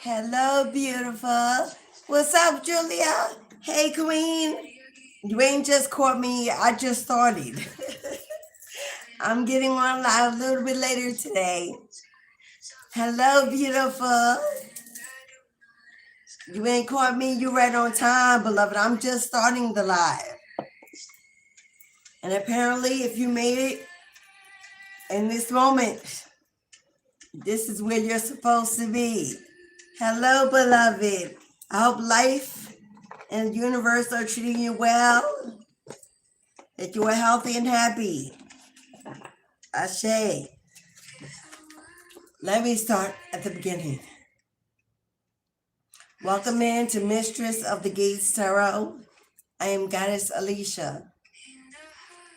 Hello, beautiful. What's up, Julia? Hey, Queen. You ain't just caught me. I just started. I'm getting on live a little bit later today. Hello, beautiful. You ain't caught me. You right on time, beloved. I'm just starting the live. And apparently, if you made it in this moment, this is where you're supposed to be. Hello, beloved. I hope life and the universe are treating you well, that you are healthy and happy. Ashe. Let me start at the beginning. Welcome in to Mistress of the Gates Tarot. I am Goddess Alicia.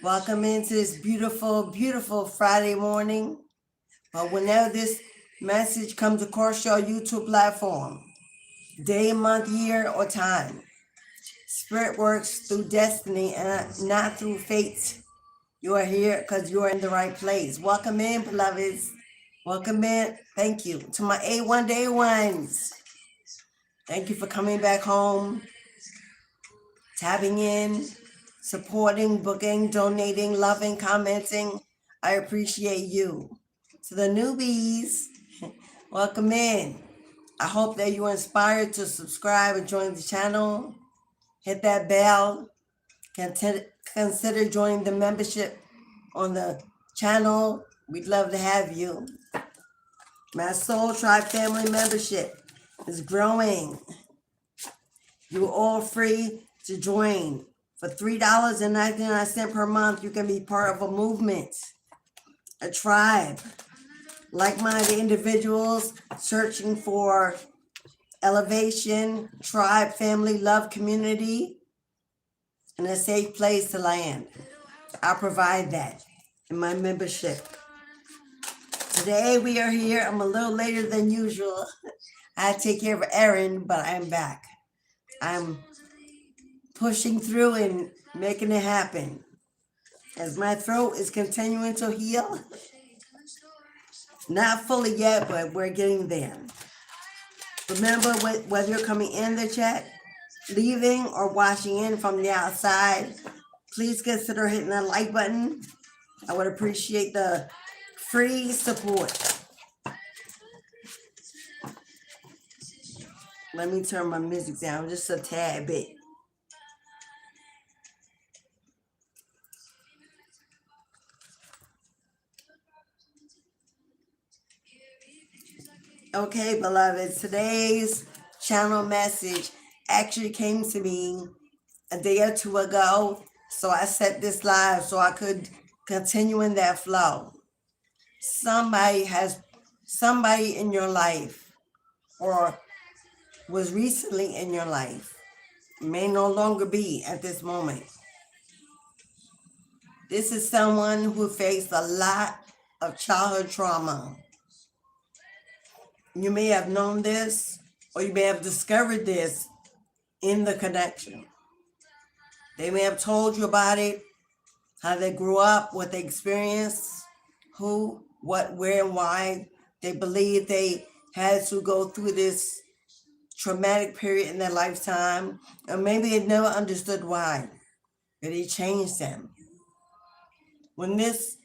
Welcome into this beautiful, beautiful Friday morning. But whenever this message comes across your YouTube platform, day, month, year, or time, Spirit works through destiny and not through fate. You are here because you are in the right place. Welcome in, beloveds. Welcome in. Thank you to my A1 Day Ones. Thank you for coming back home, tapping in, supporting, booking, donating, loving, commenting. I appreciate you. To the newbies, welcome in. I hope that you're inspired to subscribe and join the channel. Hit that bell. Consider joining the membership on the channel. We'd love to have you. My Soul Tribe family membership is growing. You're all free to join. For $3.99 per month, you can be part of a movement, a tribe, like-minded individuals searching for elevation, tribe, family, love, community, and a safe place to land. I provide that in my membership. Today we are here. I'm a little later than usual. I had to take care of an errand, but I'm back. I'm pushing through and making it happen. As my throat is continuing to heal. Not fully yet, but we're getting there. Remember, whether you're coming in the chat, leaving, or watching in from the outside, please consider hitting the like button. I would appreciate the free support. Let me turn my music down just a tad bit. Okay, beloved, today's channel message actually came to me a day or two ago. So I set this live so I could continue in that flow. Somebody in your life, or was recently in your life, may no longer be at this moment. This is someone who faced a lot of childhood trauma. You may have known this, or you may have discovered this in the connection. They may have told you about it, how they grew up, what they experienced, who, what, where, and why they believe they had to go through this traumatic period in their lifetime, or maybe they never understood why, but it changed them. When this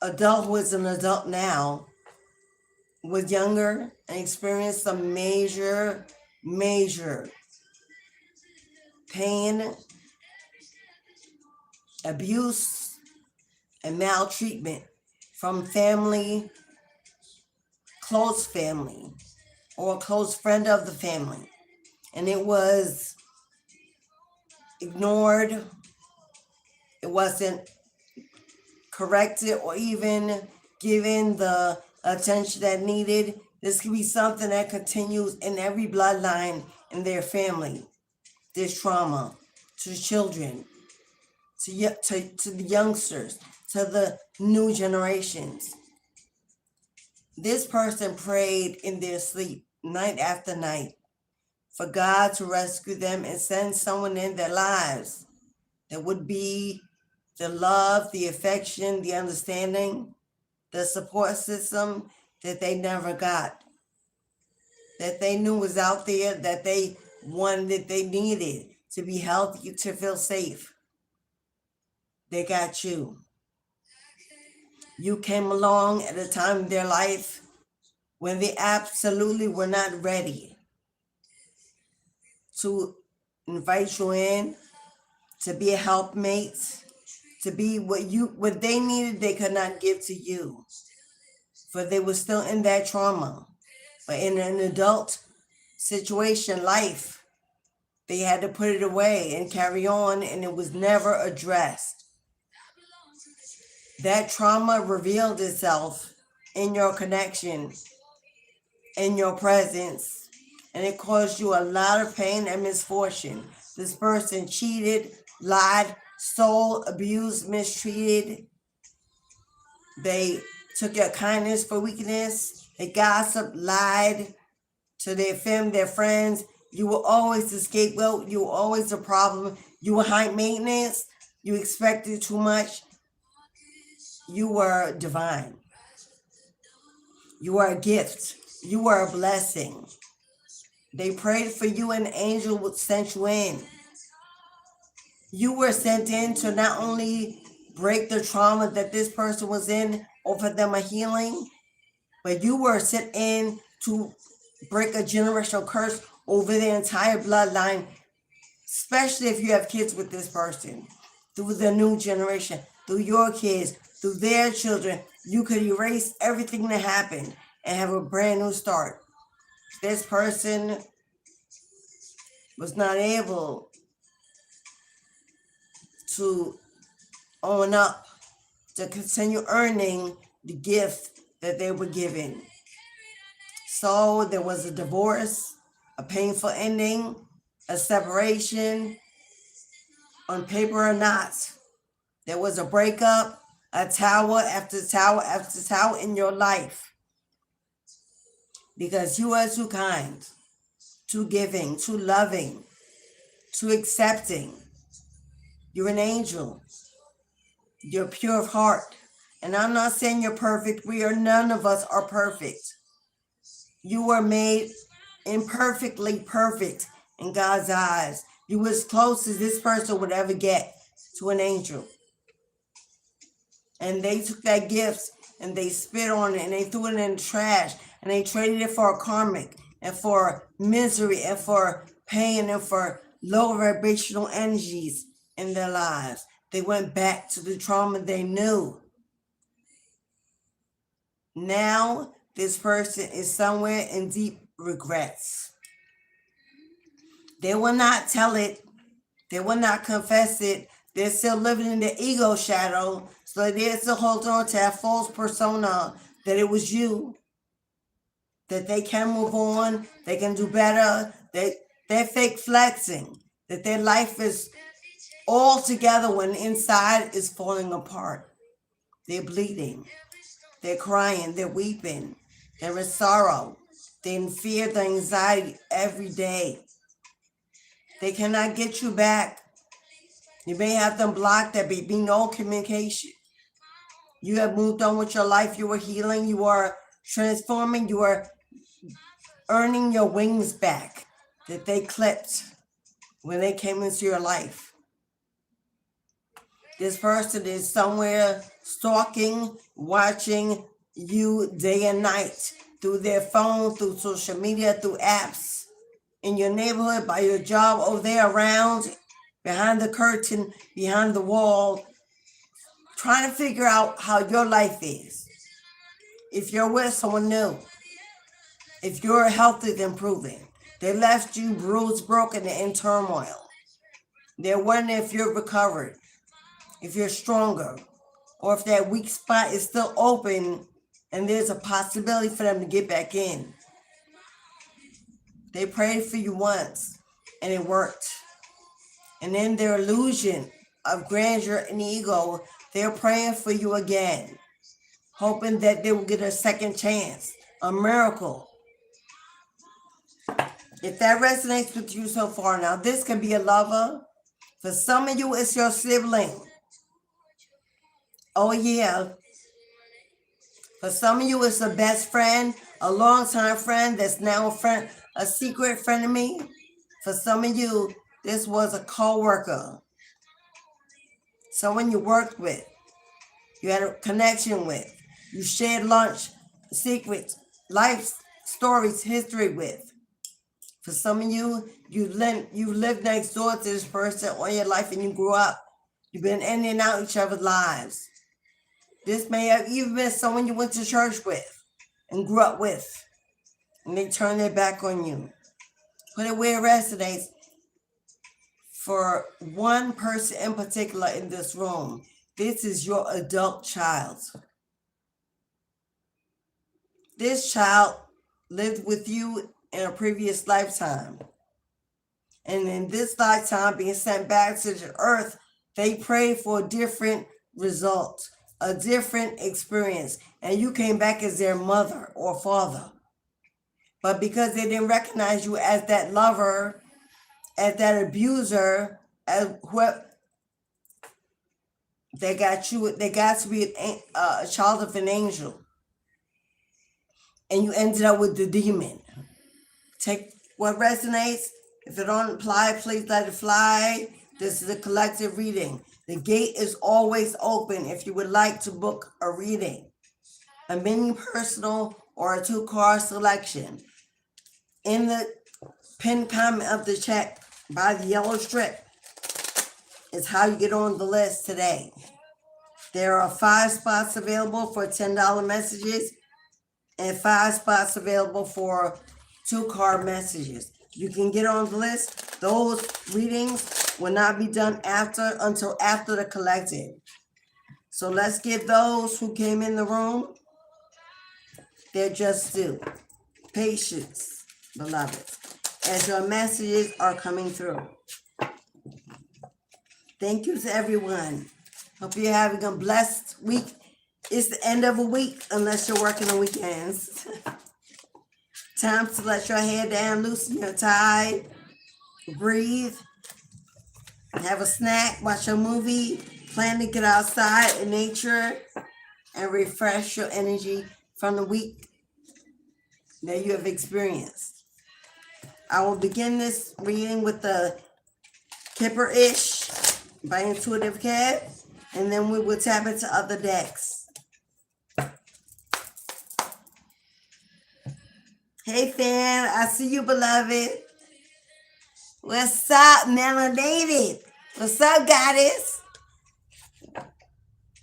adult who is an adult now was younger and experienced some major pain, abuse, and maltreatment from family, close family, or a close friend of the family, and it was ignored, it wasn't corrected, or even given the attention that needed. This could be something that continues in every bloodline in their family. This trauma to children, to the youngsters, to the new generations. This person prayed in their sleep night after night for God to rescue them and send someone in their lives that would be the love, the affection, the understanding, the support system that they never got. that they knew was out there, that they wanted, that they needed to be healthy, to feel safe. They got you. You came along at a time in their life when they absolutely were not ready to invite you in, to be a helpmate, to be what they needed, they could not give to you. For they were still in that trauma. But in an adult situation, life, they had to put it away and carry on, and it was never addressed. That trauma revealed itself in your connection, in your presence, and it caused you a lot of pain and misfortune. This person cheated, lied, stole, abused, mistreated. They took your kindness for weakness. They gossiped, lied to their family, their friends. You were always the scapegoat. You were always the problem. You were high maintenance. You expected too much. You were divine. You were a gift. You were a blessing. They prayed for you, and an angel sent you in. You were sent in to not only break the trauma that this person was in, offer them a healing, but you were sent in to break a generational curse over the entire bloodline, especially if you have kids with this person. Through the new generation, through your kids, through their children, you could erase everything that happened and have a brand new start. This person was not able to own up, to continue earning the gift that they were given. So there was a divorce, a painful ending, a separation, on paper or not. There was a breakup, a tower after tower after tower in your life. Because you are too kind, too giving, too loving, too accepting. You're an angel. You're pure of heart. And I'm not saying you're perfect. None of us are perfect. You were made imperfectly perfect in God's eyes. You were as close as this person would ever get to an angel. And they took that gift and they spit on it and they threw it in the trash and they traded it for a karmic and for misery and for pain and for low vibrational energies in their lives. They went back to the trauma they knew. Now this person is somewhere in deep regrets. They will not tell it. They will not confess it. They're still living in the ego shadow. So they're still holding on to that false persona that it was you. That they can move on. They can do better. They're fake flexing. That their life is all together when inside is falling apart. They're bleeding. They're crying. They're weeping. They're in sorrow. They're in fear. They're anxiety every day. They cannot get you back. You may have them blocked. There may be no communication. You have moved on with your life. You are healing. You are transforming. You are earning your wings back that they clipped when they came into your life. This person is somewhere stalking, watching you day and night through their phone, through social media, through apps, in your neighborhood, by your job, over there, around, behind the curtain, behind the wall, trying to figure out how your life is. If you're with someone new, if your health is improving, they left you bruised, broken, and in turmoil. They're wondering if you're recovered, if you're stronger, or if that weak spot is still open and there's a possibility for them to get back in. They prayed for you once and it worked. And in their illusion of grandeur and ego, they're praying for you again, hoping that they will get a second chance, a miracle. If that resonates with you so far, now this can be a lover. For some of you, it's your sibling. Oh yeah. For some of you, it's a best friend A longtime friend that's now a secret friend of me. For some of you, this was a co-worker, someone you worked with, you had a connection with, you shared lunch, secrets, life stories, history with. For some of you, you lived next door to this person all your life and you grew up. You've been in and out each other's lives. This may have even been someone you went to church with and grew up with, and they turn their back on you. Put it where it resonates. For one person in particular in this room, this is your adult child. This child lived with you in a previous lifetime. And in this lifetime, being sent back to the earth, they prayed for a different result, a different experience. And you came back as their mother or father. But because they didn't recognize you as that lover, as that abuser, as whoever, they got to be a child of an angel. And you ended up with the demon. Take what resonates. If it don't apply, please let it fly. This is a collective reading. The gate is always open if you would like to book a reading, a mini personal or a 2-card selection. In the pinned comment of the chat by the yellow strip is how you get on the list today. There are 5 spots available for $10 messages and 5 spots available for 2-card messages. You can get on the list. Those readings will not be done until after the collective. So let's give those who came in the room their just due. Patience, beloved, as your messages are coming through. Thank you to everyone. Hope you're having a blessed week. It's the end of a week unless you're working on weekends. Time to let your hair down, loosen your tie, breathe, have a snack, watch a movie, plan to get outside in nature, and refresh your energy from the week that you have experienced. I will begin this reading with the Kipper-ish by Intuitive Cat, and then we will tap into other decks. Hey fam, I see you, beloved. What's up, melanated? What's up, goddess?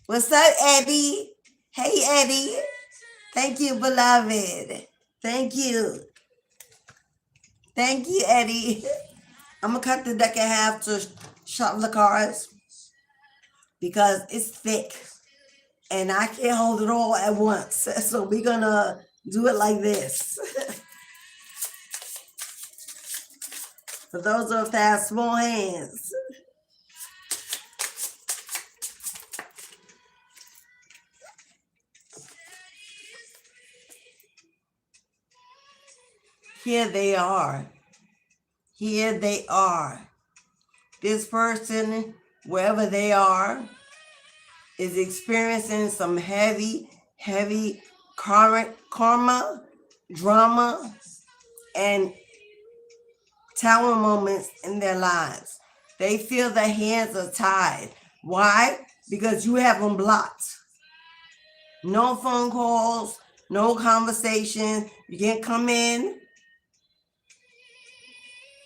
What's up, Eddie? Hey, Eddie. Thank you, beloved. Thank you. Thank you, Eddie. I'm going to cut the deck in half to shuffle the cards because it's thick and I can't hold it all at once. So we're going to do it like this. For those of us that have small hands. Here they are. Here they are. This person, wherever they are, is experiencing some heavy karma, drama, and tower moments in their lives. They feel their hands are tied. Why? Because you have them blocked. No phone calls, no conversation. You can't come in.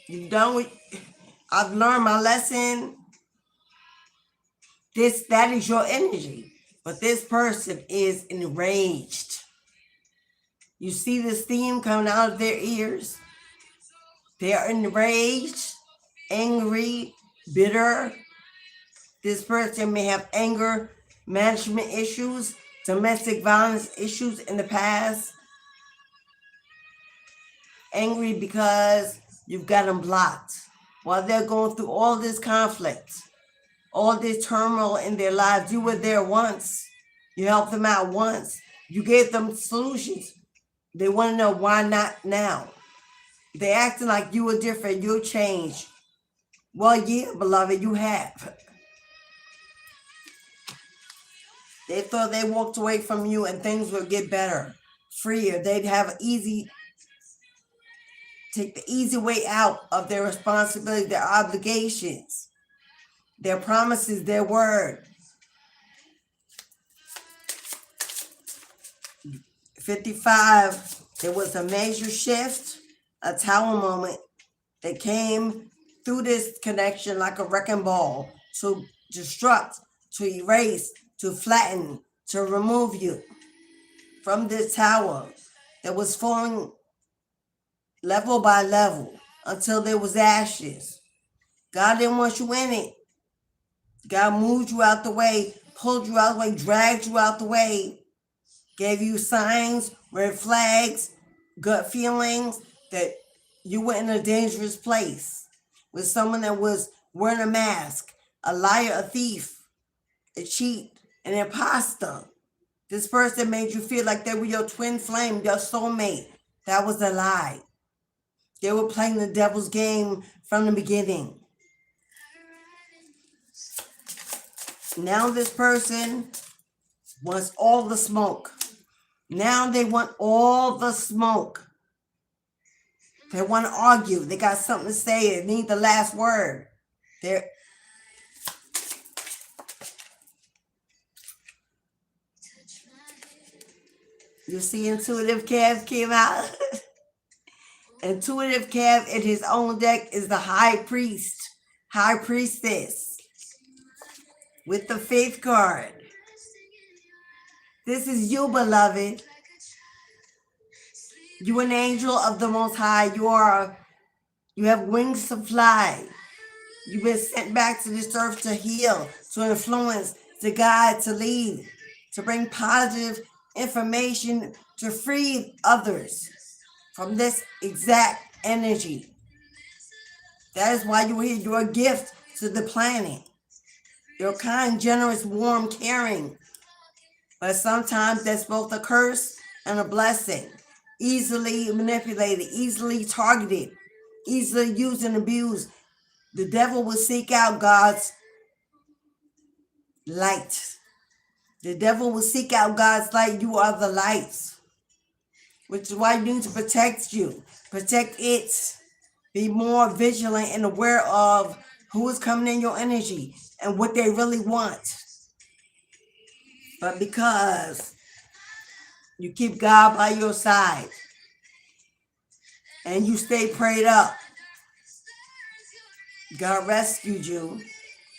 You've done what I've learned my lesson. That is your energy. But this person is enraged. You see this theme coming out of their ears. They are enraged, angry, bitter. This person may have anger management issues, domestic violence issues in the past. Angry because you've got them blocked while they're going through all this conflict, all this turmoil in their lives. You were there once. You helped them out once. You gave them solutions. They want to know why not now. They're acting like you were different. You changed. Well, yeah, beloved, you have. They thought they walked away from you and things would get better freer. They'd have take the easy way out of their responsibility, their obligations, their promises, their word. 55, there was a major shift, a tower moment that came through this connection like a wrecking ball to destruct, to erase, to flatten, to remove you from this tower that was falling level by level until there was ashes. God didn't want you in it. God moved you out the way, pulled you out the way, dragged you out the way, gave you signs, red flags, gut feelings that you were in a dangerous place with someone that was wearing a mask, a liar, a thief, a cheat, an imposter. This person made you feel like they were your twin flame, your soulmate. That was a lie. They were playing the devil's game from the beginning. Now this person wants all the smoke. Now they want all the smoke. They want to argue. They got something to say. They need the last word. You see Intuitive Cav came out? Intuitive Cav in his own deck is the High Priest, High Priestess with the Faith card. This is you, beloved. You an angel of the Most High. You have wings to fly. You've been sent back to this earth to heal, to influence, to guide, to lead, to bring positive information, to free others from this exact energy. That is why you're here. You're a gift to the planet. You're kind, generous, warm, caring. But sometimes that's both a curse and a blessing. Easily manipulated, easily targeted, easily used and abused. The devil will seek out God's light. The devil will seek out God's light. You are the light, which is why you need to protect you. Protect it. Be more vigilant and aware of who is coming in your energy and what they really want. But because you keep God by your side and you stay prayed up, God rescued you.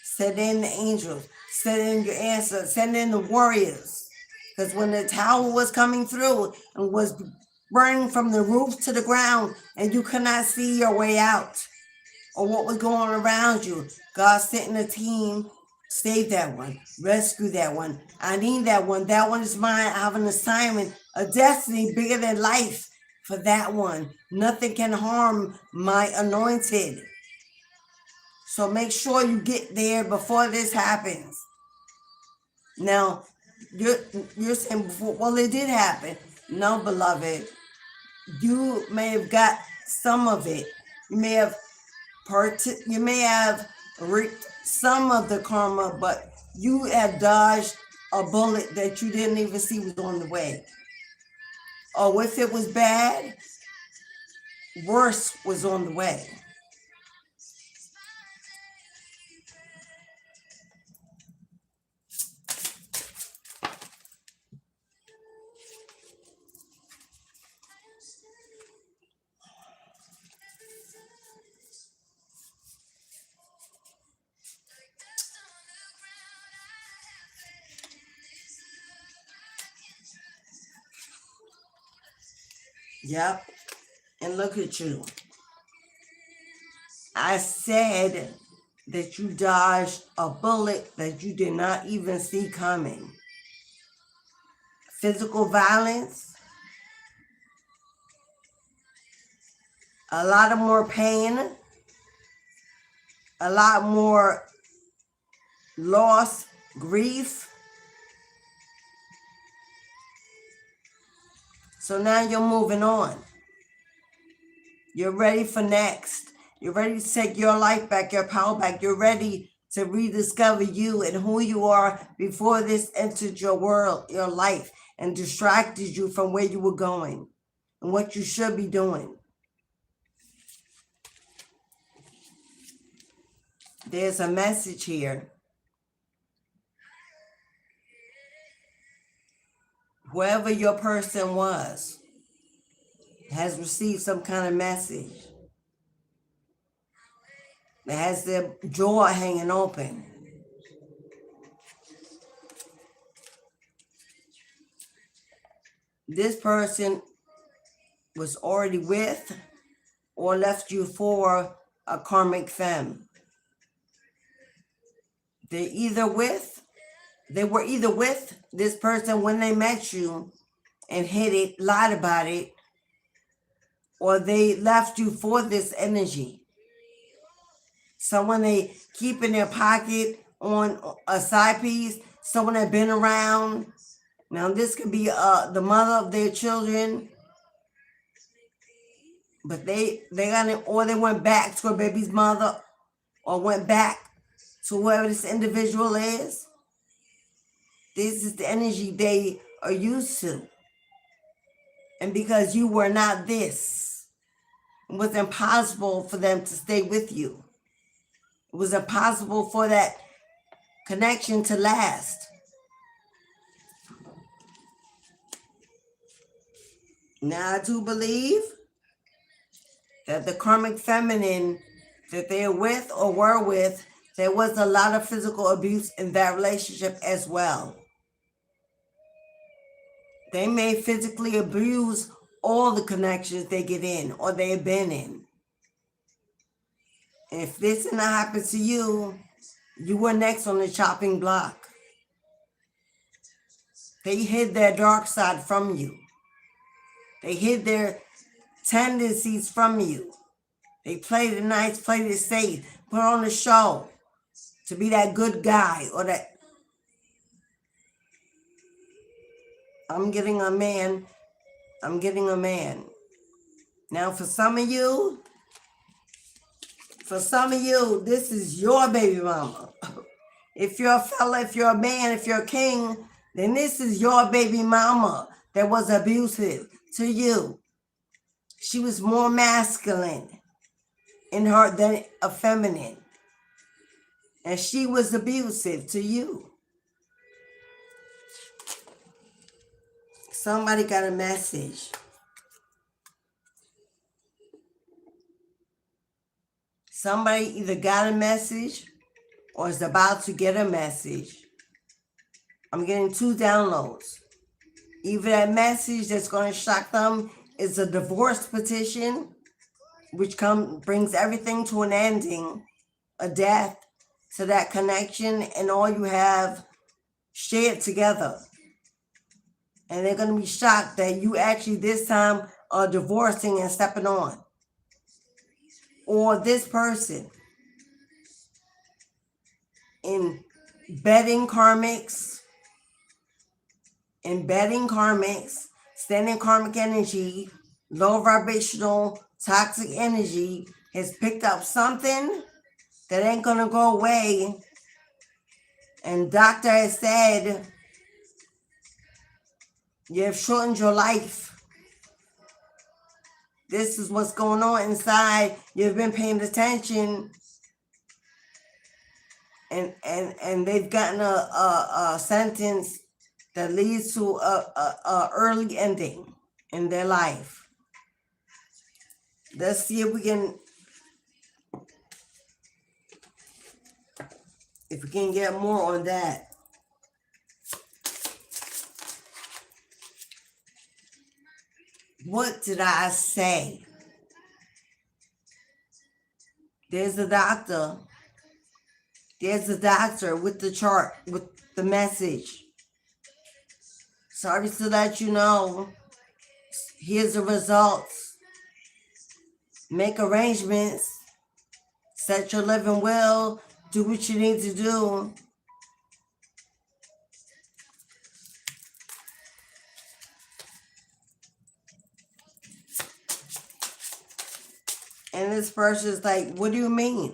Send in the angels, send in your answers, send in the warriors. Because when the tower was coming through and was burning from the roof to the ground and you could not see your way out or what was going on around you, God sent in a team. Save that one. Rescue that one. I need that one. That one is mine. I have an assignment, a destiny bigger than life for that one. Nothing can harm my anointed. So make sure you get there before this happens. Now, you're saying before, well, it did happen. No, beloved. You may have got some of it. You may have reaped some of the karma, but you have dodged a bullet that you didn't even see was on the way. Or if it was bad, worse was on the way. Yep. And look at you. I said that you dodged a bullet that you did not even see coming. Physical violence, a lot of more pain, a lot more loss, grief. So now you're moving on. You're ready for next. You're ready to take your life back, your power back. You're ready to rediscover you and who you are before this entered your world, your life, and distracted you from where you were going and what you should be doing. There's a message here. Whoever your person was has received some kind of message that has their jaw hanging open. This person was already with or left you for a karmic femme. They were either with this person when they met you and hid it, lied about it, or they left you for this energy. Someone they keep in their pocket on a side piece, someone that been around. Now this could be the mother of their children, but they got it, or they went back to a baby's mother, or went back to whoever this individual is. This is the energy they are used to. And because you were not this, it was impossible for them to stay with you. It was impossible for that connection to last. Now I do believe that the karmic feminine that they're with or were with, there was a lot of physical abuse in that relationship as well. They may physically abuse all the connections they get in or they have been in. And if this did not happen to you, you were next on the chopping block. They hid their dark side from you. They hid their tendencies from you. They played it nice, played it safe, put on a show to be that good guy or that I'm getting a man. Now for some of you, this is your baby mama. If you're a fella, if you're a man, if you're a king, then this is your baby mama that was abusive to you. She was more masculine in her than a feminine. And she was abusive to you. Somebody got a message. Somebody either got a message or is about to get a message. I'm getting 2 downloads. Either that message that's going to shock them is a divorce petition, which brings everything to an ending, a death to that connection, and all you have shared together. And they're going to be shocked that you actually this time are divorcing and stepping on. Or this person embedding karmics, standing karmic energy, low vibrational, toxic energy, has picked up something that ain't going to go away. And doctor has said, you have shortened your life. This is what's going on inside. You've been paying attention. And they've gotten a sentence that leads to a early ending in their life. Let's see if we can get more on that. What did I say? There's a doctor. There's a doctor with the chart, with the message. Sorry to let you know. Here's the results. Make arrangements. Set your living will. Do what you need to do. And this person's like, what do you mean?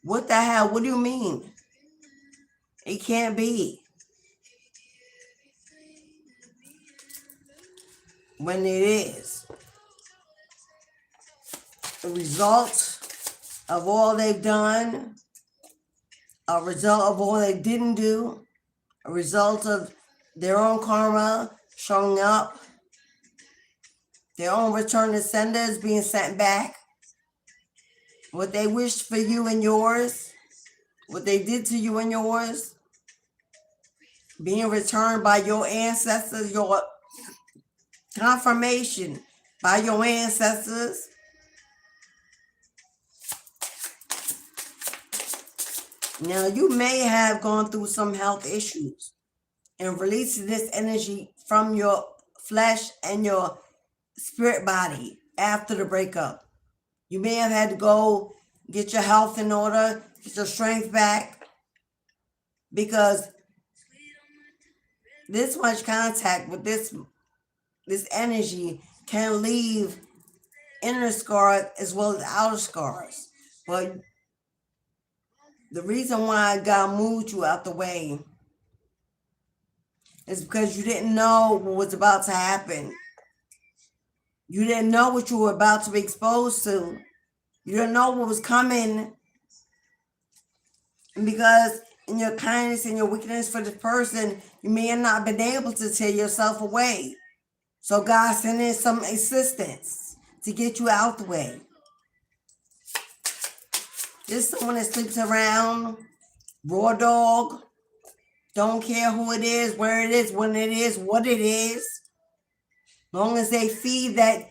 What the hell? What do you mean? It can't be. When it is. A result of all they've done, a result of all they didn't do, a result of their own karma showing up, their own return to senders being sent back, what they wished for you and yours, what they did to you and yours, being returned by your ancestors, your confirmation by your ancestors. Now, you may have gone through some health issues, and releasing this energy from your flesh and your spirit body after the breakup. You may have had to go get your health in order, get your strength back, because this much contact with this energy can leave inner scars as well as outer scars. But the reason why God moved you out the way is because you didn't know what was about to happen. You didn't know what you were about to be exposed to. You didn't know what was coming. And because in your kindness and your wickedness for this person, you may have not been able to tear yourself away. So God sent in some assistance to get you out the way. There's someone that sleeps around, raw dog, don't care who it is, where it is, when it is, what it is. Long as they feed that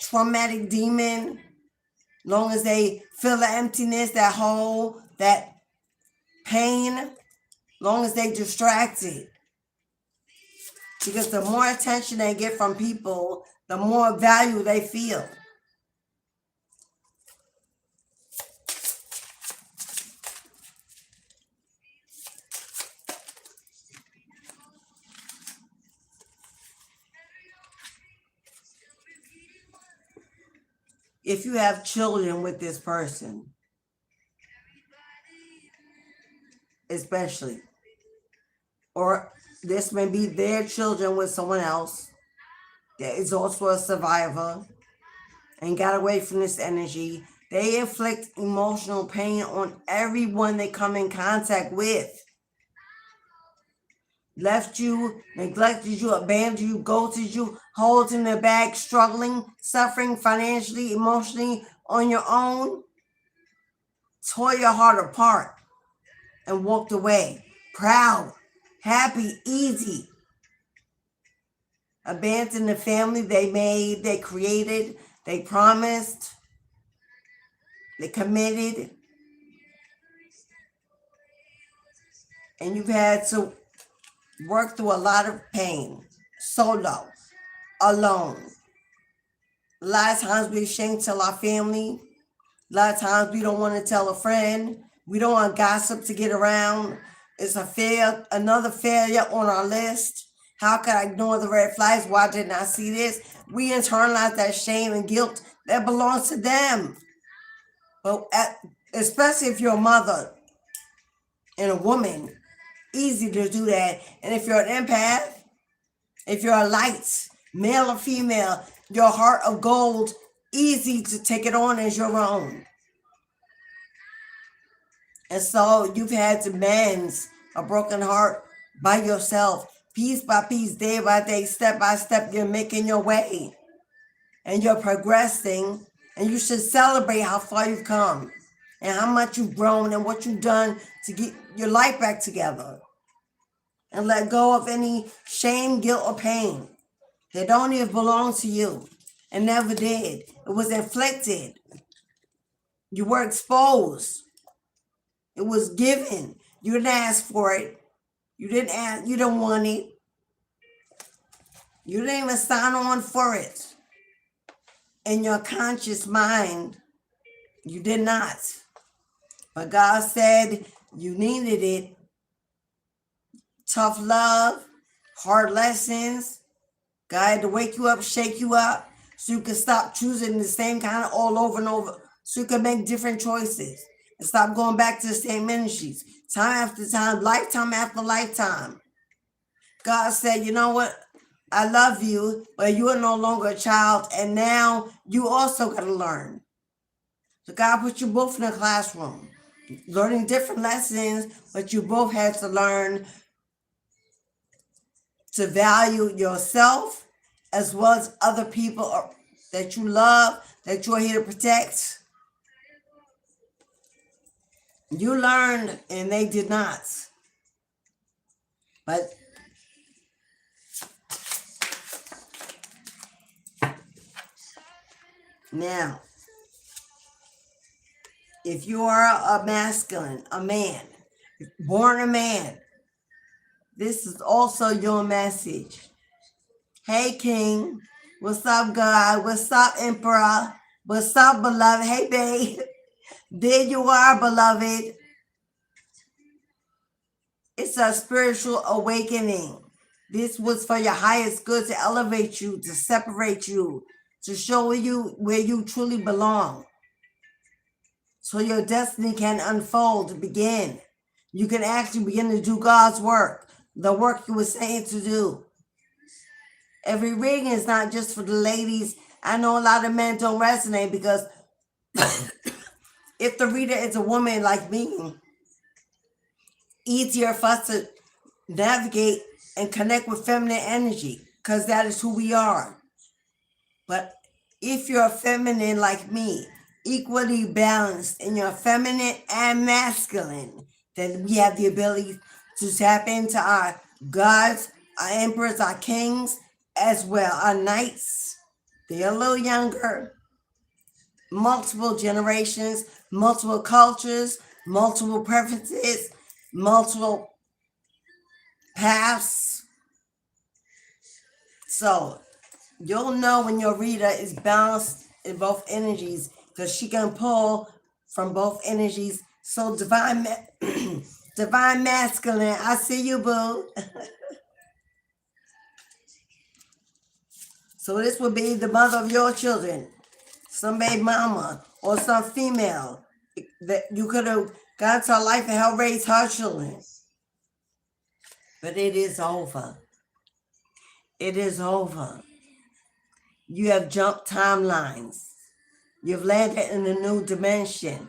traumatic demon, long as they feel the emptiness, that hole, that pain, long as they distracted. Because the more attention they get from people, the more value they feel. If you have children with this person, especially, or this may be their children with someone else that is also a survivor and got away from this energy, they inflict emotional pain on everyone they come in contact with. Left you, neglected you, abandoned you, ghosted you, holding their bag, struggling, suffering financially, emotionally on your own, tore your heart apart and walked away. Proud, happy, easy. Abandoned the family they made, they created, they promised, they committed. And you've had to work through a lot of pain, solo, alone. A lot of times we're ashamed to tell our family. A lot of times we don't want to tell a friend. We don't want gossip to get around. It's another failure on our list. How could I ignore the red flags? Why didn't I see this? We internalize that shame and guilt that belongs to them. But especially if you're a mother and a woman, easy to do that. And if you're an empath, if you're a light, male or female, your heart of gold, easy to take it on as your own. And so you've had to mend a broken heart by yourself, piece by piece, day by day, step by step. You're making your way and you're progressing, and you should celebrate how far you've come and how much you've grown and what you've done to get your life back together. And let go of any shame, guilt, or pain that don't even belong to you and never did. It was inflicted. You were exposed. It was given. You didn't ask for it. You didn't want it. You didn't even sign on for it. In your conscious mind, you did not. But God said you needed it. Tough love, hard lessons. God had to wake you up, shake you up, so you could stop choosing the same kind of all over and over, so you could make different choices. and stop going back to the same ministries. Time after time, lifetime after lifetime. God said, you know what? I love you, but you are no longer a child, and now you also got to learn. So God put you both in a classroom, learning different lessons, but you both had to learn to value yourself as well as other people that you love, that you are here to protect. You learned and they did not. But now, if you are a masculine, a man, born a man, this is also your message. Hey, King. What's up, God? What's up, Emperor? What's up, beloved? Hey, babe. There you are, beloved. It's a spiritual awakening. This was for your highest good, to elevate you, to separate you, to show you where you truly belong. So your destiny can unfold, begin. You can actually begin to do God's work, the work you were saying to do. Every reading is not just for the ladies. I know a lot of men don't resonate because if the reader is a woman like me, easier for us to navigate and connect with feminine energy because that is who we are. But if you're feminine like me, equally balanced in your feminine and masculine, then we have the ability to tap into our gods, our emperors, our kings, as well, our knights. They're a little younger, multiple generations, multiple cultures, multiple preferences, multiple paths. So you'll know when your reader is balanced in both energies because she can pull from both energies. So divine masculine, I see you, boo. So this would be the mother of your children, some baby mama or some female that you could have gone to her life and helped raise her children. But it is over. It is over. You have jumped timelines. You've landed in a new dimension.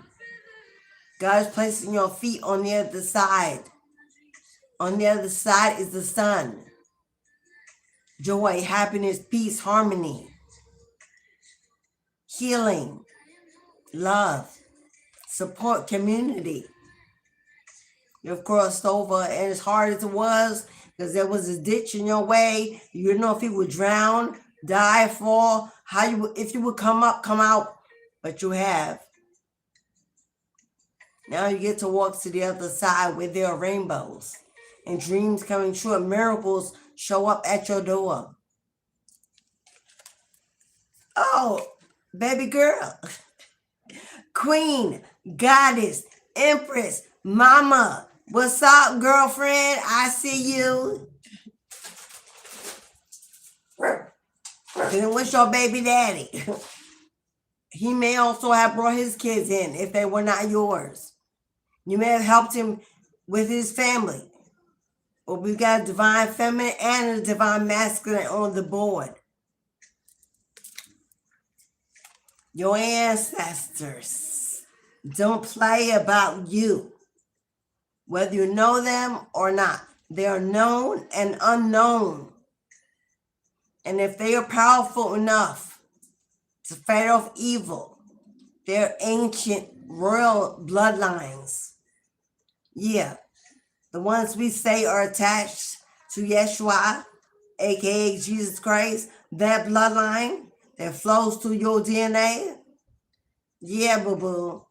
God is placing your feet on the other side. On the other side is the sun. Joy, happiness, peace, harmony, healing, love, support, community. You've crossed over, and as hard as it was, because there was a ditch in your way, you didn't know if you would drown, die, fall, if you would come up, come out, but you have. Now you get to walk to the other side where there are rainbows and dreams coming true and miracles show up at your door. Oh, baby girl, queen, goddess, empress, mama, what's up, girlfriend? I see you. Then what's your baby daddy? He may also have brought his kids in if they were not yours. You may have helped him with his family. But we've got a divine feminine and a divine masculine on the board. Your ancestors don't play about you, whether you know them or not. They are known and unknown. And if they are powerful enough to fight off evil, they're ancient royal bloodlines. Yeah. The ones we say are attached to Yeshua, aka Jesus Christ, that bloodline that flows through your DNA. Yeah, boo-boo.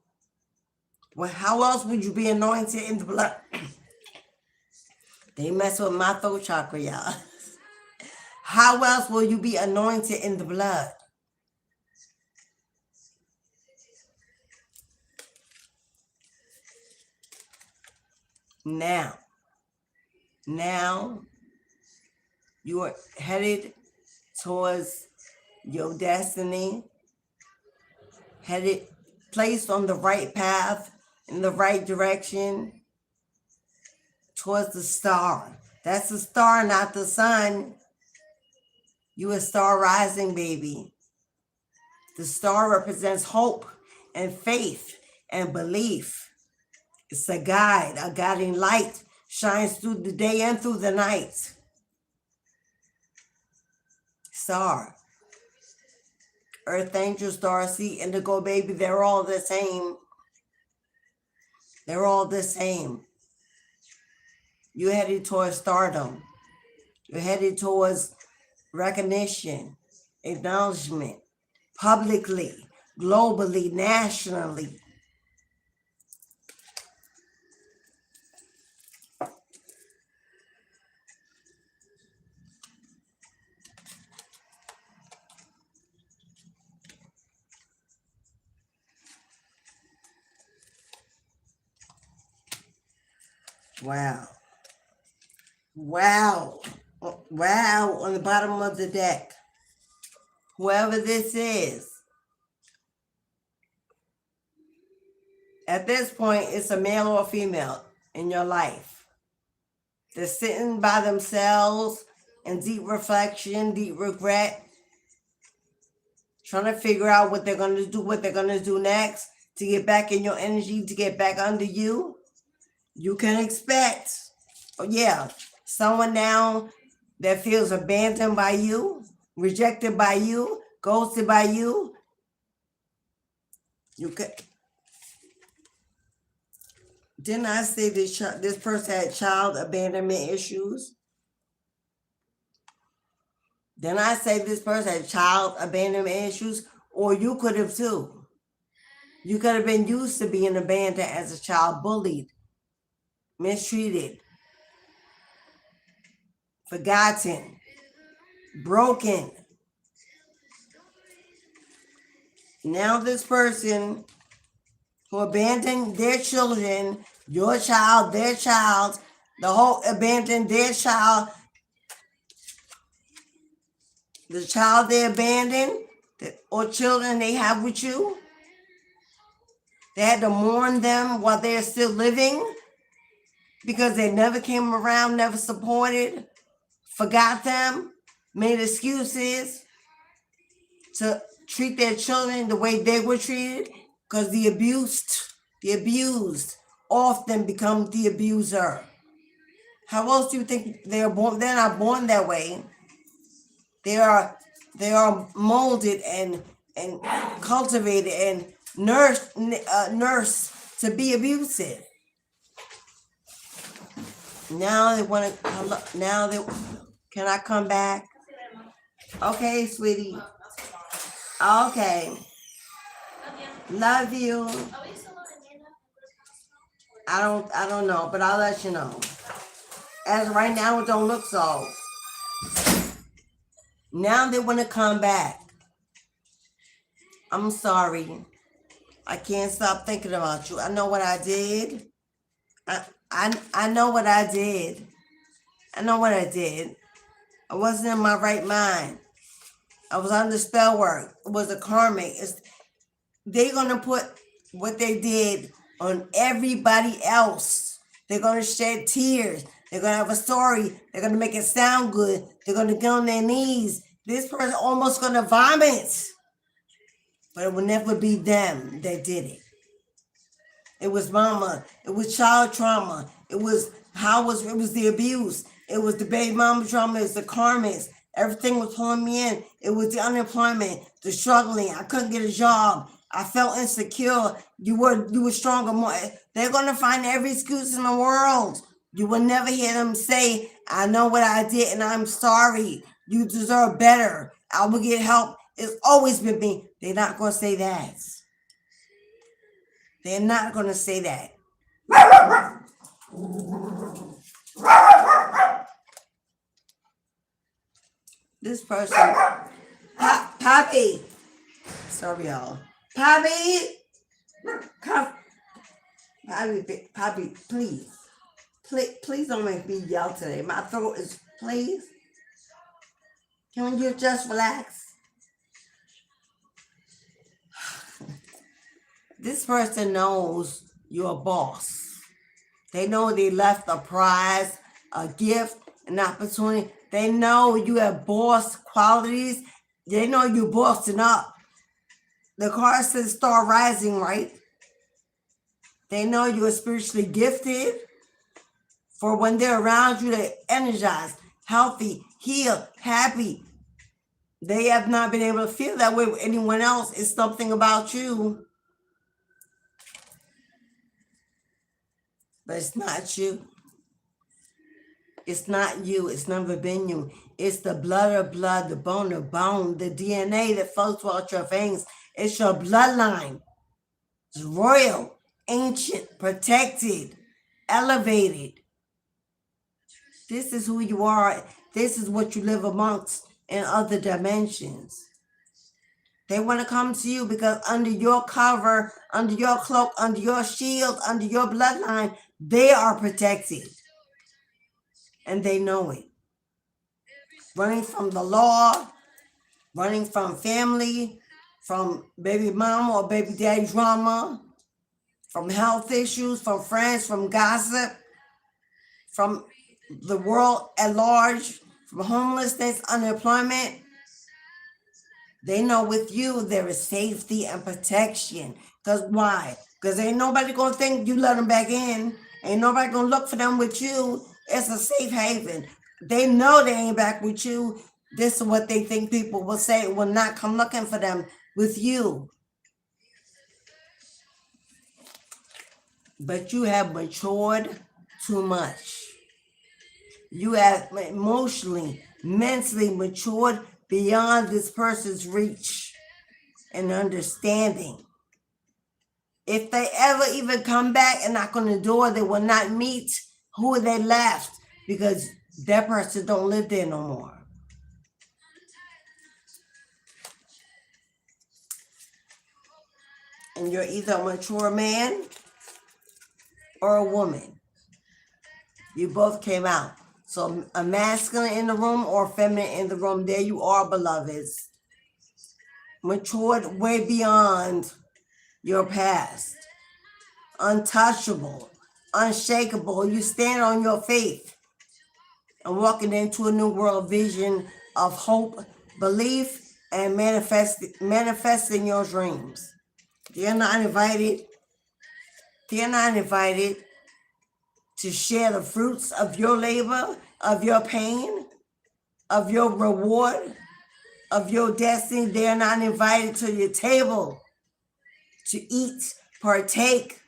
Well, how else would you be anointed in the blood? They mess with my throat chakra, y'all. How else will you be anointed in the blood? Now you are headed towards your destiny, placed on the right path in the right direction towards the star. That's the star, not the sun. You a star rising, baby. The star represents hope and faith and belief. It's a guide, a guiding light, shines through the day and through the night. Star. Earth angel, star, sea, indigo, baby, they're all the same. They're all the same. You're headed towards stardom. You're headed towards recognition, acknowledgement, publicly, globally, nationally. Wow. Wow. Wow on the bottom of the deck. Whoever this is. At this point, it's a male or female in your life. They're sitting by themselves in deep reflection, deep regret, trying to figure out what they're going to do, what they're going to do next to get back in your energy, to get back under you. You can expect, someone now that feels abandoned by you, rejected by you, ghosted by you. You could. Didn't I say this person had child abandonment issues? Didn't I say this person had child abandonment issues? Or you could have too. You could have been used to being abandoned as a child, bullied, mistreated, forgotten, broken. Now this person who abandoned their children, your child, their child, the whole abandoned their child, the child they abandoned, or children they have with you, they had to mourn them while they're still living because they never came around, never supported, forgot them, made excuses to treat their children the way they were treated, because the abused often become the abuser. How else do you think they're born? They're not born that way. They are molded and cultivated and nursed to be abusive. Now they want to come up. Now they can I come back? Okay, sweetie. Okay. Love you. I don't know, but I'll let you know. As right now, it don't look so. Now they want to come back. I'm sorry. I can't stop thinking about you. I know what I did. I know what I did. I know what I did. I wasn't in my right mind. I was under spell work. It was a karmic. They're going to put what they did on everybody else. They're going to shed tears. They're going to have a story. They're going to make it sound good. They're going to get on their knees. This person almost going to vomit. But it will never be them that did it. It was mama. It was child trauma. It was the abuse. It was the baby mama trauma. It was the karmics. Everything was pulling me in. It was the unemployment, the struggling. I couldn't get a job. I felt insecure. You were stronger. More. They're gonna find every excuse in the world. You will never hear them say, "I know what I did and I'm sorry. You deserve better. I will get help." It's always been me. They're not gonna say that. They're not gonna say that. This person, Poppy. Sorry, y'all. Poppy, come. Poppy, please don't make me yell today. My throat is, please. Can you just relax? This person knows You're a boss. They know they left a prize, a gift, an opportunity. They know you have boss qualities. They know you're bossing up. The card says star rising, right? They know you're spiritually gifted. For when they're around you, they're energized, healthy, healed, happy. They have not been able to feel that way with anyone else. It's something about you. But it's not you. It's not you. It's never been you. It's the blood of blood, the bone of bone, the DNA that flows throughout your veins. It's your bloodline. It's royal, ancient, protected, elevated. This is who you are. This is what you live amongst in other dimensions. They want to come to you because under your cover, under your cloak, under your shield, under your bloodline, they are protected. And they know it. Running from the law, running from family, from baby mama or baby daddy drama, from health issues, from friends, from gossip, from the world at large, from homelessness, unemployment. They know with you there is safety and protection. Because why? Because ain't nobody going to think you let them back in. Ain't nobody going to look for them with you. It's a safe haven. They know they ain't back with you. This is what they think people will say, will not come looking for them with you. But you have matured too much. You have emotionally, mentally matured beyond this person's reach and understanding. If they ever even come back and knock on the door, they will not meet who they left because that person don't live there no more. And you're either a mature man or a woman. You both came out. So a masculine in the room or feminine in the room, there you are, beloveds. Matured way beyond your past. Untouchable, unshakable. You stand on your faith and walking into a new world vision of hope, belief, and manifesting your dreams. They're not invited to share the fruits of your labor, of your pain, of your reward, of your destiny. They are not invited to your table to eat, partake,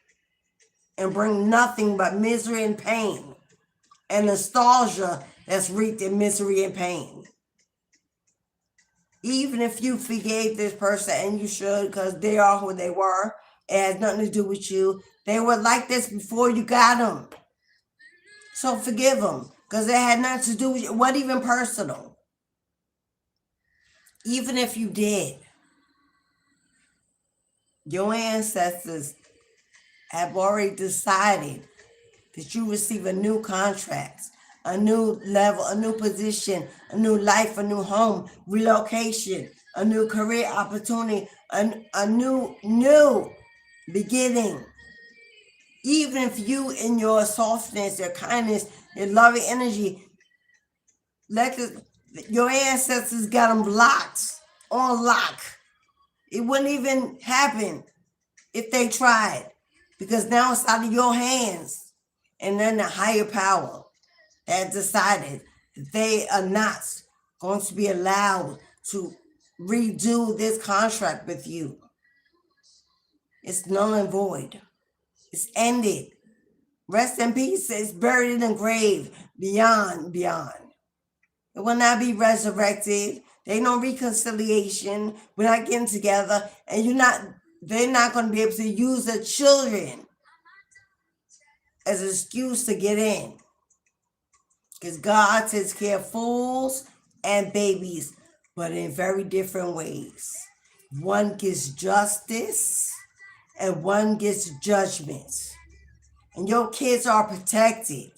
and bring nothing but misery and pain and nostalgia that's wreaked in misery and pain. Even if you forgave this person, and you should, because they are who they were, it has nothing to do with you. They were like this before you got them. So forgive them, because it had nothing to do with you. What even personal? Even if you did, your ancestors have already decided that you receive a new contract, a new level, a new position, a new life, a new home, relocation, a new career opportunity, a new beginning. Even if you, in your softness, your kindness, your loving energy, your ancestors got them locked, on lock. It wouldn't even happen if they tried, because now it's out of your hands. And then the higher power that decided that they are not going to be allowed to redo this contract with you. It's null and void. It's ended. Rest in peace. It's buried in the grave beyond. It will not be resurrected. There ain't no reconciliation. We're not getting together. And they're not going to be able to use the children as an excuse to get in. Because God takes care of fools and babies, but in very different ways. One gets justice and one gets judgment. And your kids are protected.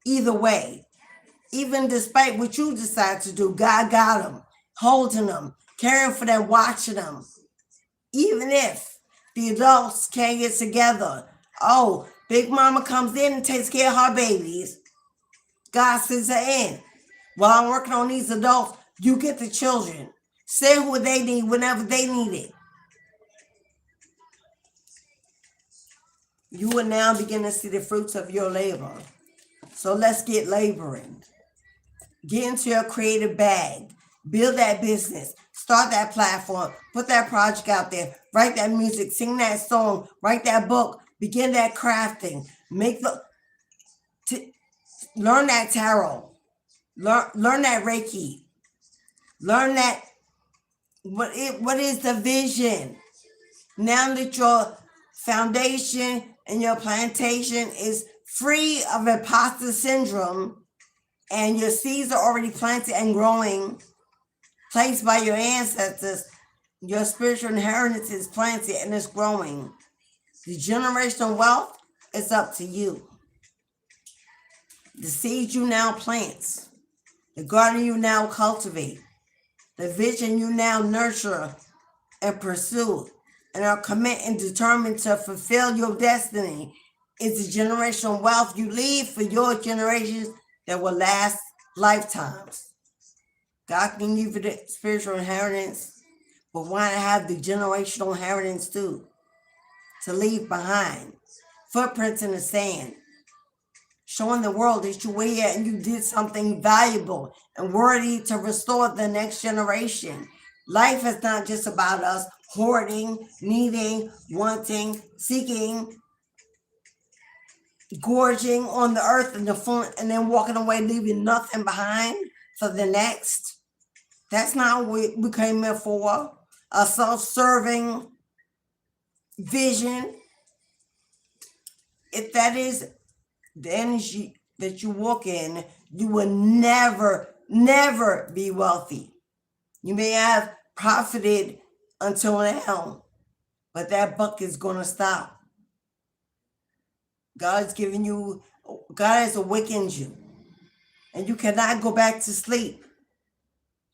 Either way. Even despite what you decide to do, God got them, holding them, caring for them, watching them. Even if The adults can't get together. Oh, Big Mama comes in and takes care of her babies. God sends her in. While I'm working on these adults, you get the children. Send what they need whenever they need it. You will now begin to see the fruits of your labor. So let's get laboring. Get into your creative bag. Build that business. Start that platform. Put that project out there. Write that music. Sing that song. Write that book. Begin that crafting. Learn that tarot. Learn that Reiki. Learn that. What is the vision? Now that your foundation and your plantation is free of imposter syndrome and your seeds are already planted and growing, placed by your ancestors, your spiritual inheritance is planted and it's growing. The generational wealth is up to you. The seeds you now plant, the garden you now cultivate, the vision you now nurture and pursue, and are committed and determined to fulfill your destiny is the generational wealth you leave for your generations that will last lifetimes. God can give you the spiritual inheritance, but why not have the generational inheritance too? To leave behind footprints in the sand, showing the world that you were here and you did something valuable and worthy to restore the next generation. Life is not just about us hoarding, needing, wanting, seeking, gorging on the earth and the front, and then walking away, leaving nothing behind for the next. That's not what we came here for. A self-serving vision. If that is the energy that you walk in, you will never, never be wealthy. You may have profited until now, but that buck is going to stop. God has awakened you, and you cannot go back to sleep.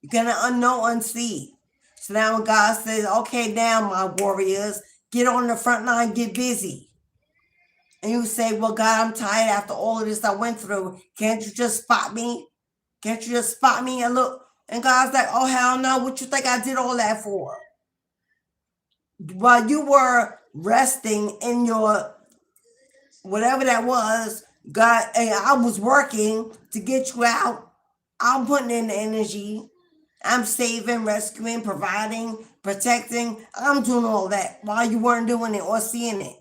You cannot unsee. So now when God says, okay, now my warriors, get on the front line, get busy. And you say, well, God, I'm tired after all of this I went through. Can't you just spot me? Can't you just spot me and look? And God's like, oh, hell no. What you think I did all that for? While you were resting in your whatever that was, God, and I was working to get you out. I'm putting in the energy. I'm saving, rescuing, providing, protecting. I'm doing all that while you weren't doing it or seeing it.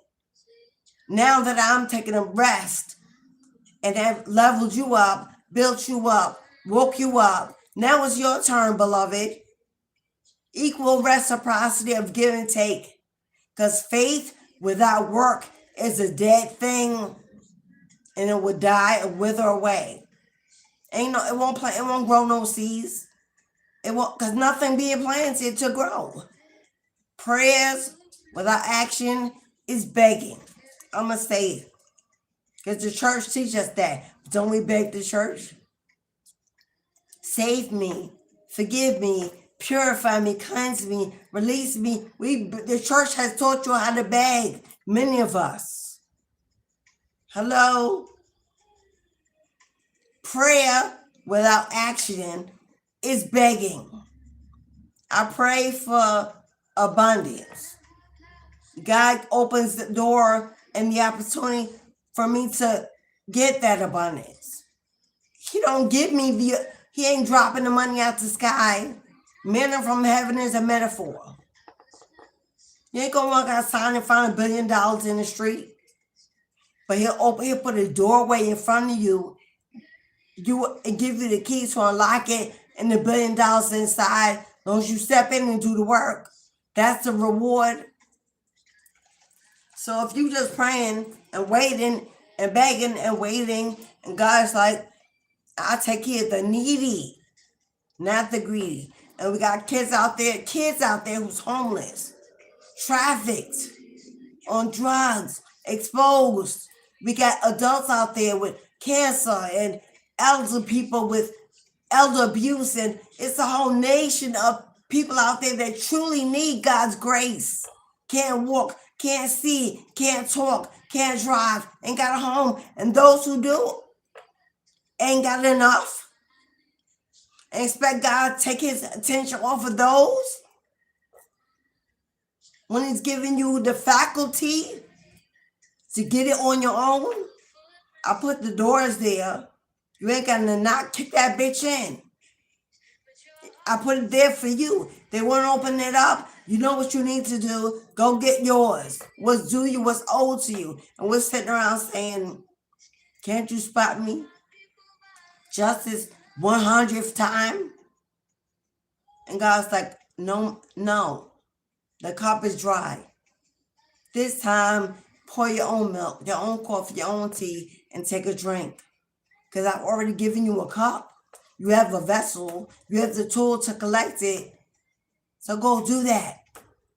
Now that I'm taking a rest and have leveled you up, built you up, woke you up, now it's your turn, beloved. Equal reciprocity of give and take. Because faith without work is a dead thing, and it will die and wither away. It won't grow no seeds. It won't, because nothing being planted to grow. Prayers without action is begging. I'm going to say it. Because the church teaches us that. Don't we beg the church? Save me, forgive me, purify me, cleanse me, release me. The church has taught you how to beg, many of us. Hello? Prayer without action is begging. I pray for abundance. God opens the door and the opportunity for me to get that abundance. He don't give me he ain't dropping the money out the sky. Manna from heaven is a metaphor. You ain't gonna walk outside and find $1 billion in the street. But he'll put a doorway in front of you. And give you the keys to unlock it and the $1 billion inside. As long as you step in and do the work. That's the reward. So if you just praying and waiting and begging and waiting, and God's like, I'll take care of the needy, not the greedy. And we got kids out there who's homeless, trafficked, on drugs, exposed. We got adults out there with cancer and elder people with elder abuse. And it's a whole nation of people out there that truly need God's grace. Can't walk, can't see, can't talk, can't drive, ain't got a home. And those who do ain't got enough. And expect God to take his attention off of those when he's giving you the faculty to get it on your own. I put the doors there. You ain't got to not kick that bitch in. I put it there for you. They won't open it up. You know what you need to do. Go get yours. What's due you, what's owed to you. And we're sitting around saying, can't you spot me? Justice 100th time? And God's like, no. The cup is dry. This time, pour your own milk, your own coffee, your own tea, and take a drink. Because I've already given you a cup. You have a vessel. You have the tool to collect it. So go do that.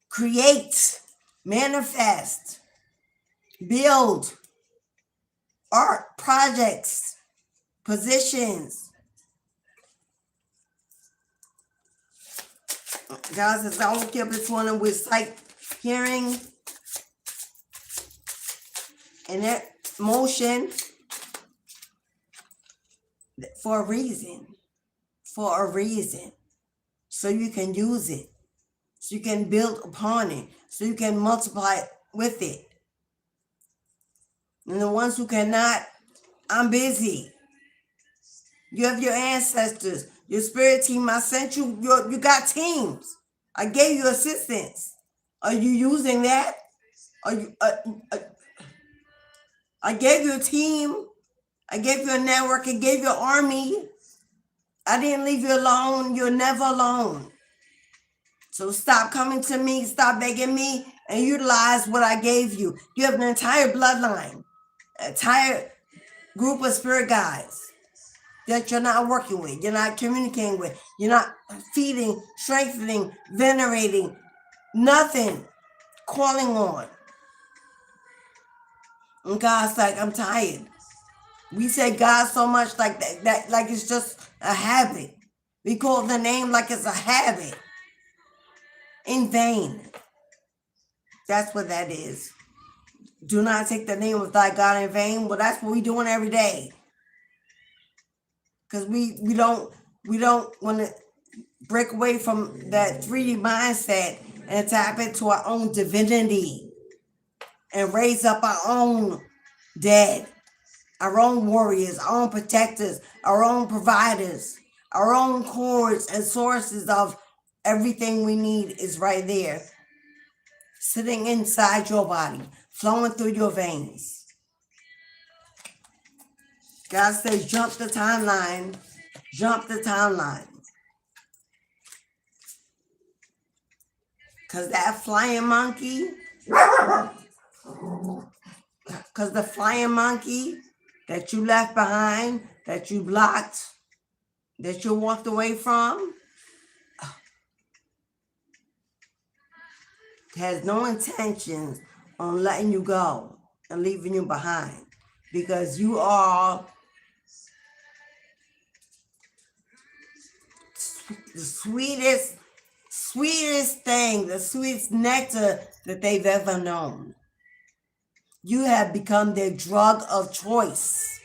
Create. Manifest. Build. Art. Projects. Positions. God says, I don't care if it's one with sight, hearing, and that motion for a reason. For a reason. So you can use it. So you can build upon it. So you can multiply with it. And the ones who cannot, I'm busy. You have your ancestors, your spirit team. I sent you, you got teams. I gave you assistance. Are you using that? Are you? I gave you a team. I gave you a network. I gave you an army. I didn't leave you alone. You're never alone. So stop coming to me, stop begging me, and utilize what I gave you. You have an entire bloodline, an entire group of spirit guides that you're not working with, you're not communicating with, you're not feeding, strengthening, venerating, nothing, calling on. And God's like, I'm tired. We say God so much like that like it's just a habit. We call the name like it's a habit. In vain. That's what that is. Do not take the name of thy God in vain. Well, that's what we're doing every day. Because we don't want to break away from that 3D mindset and tap into our own divinity and raise up our own dead, our own warriors, our own protectors, our own providers, our own cords and sources of everything we need is right there, sitting inside your body, flowing through your veins. God says, jump the timeline. Jump the timeline. Because that flying monkey, because the flying monkey that you left behind, that you blocked, that you walked away from, has no intentions on letting you go and leaving you behind, because you are the sweetest thing, the sweetest nectar that they've ever known. You have become their drug of choice.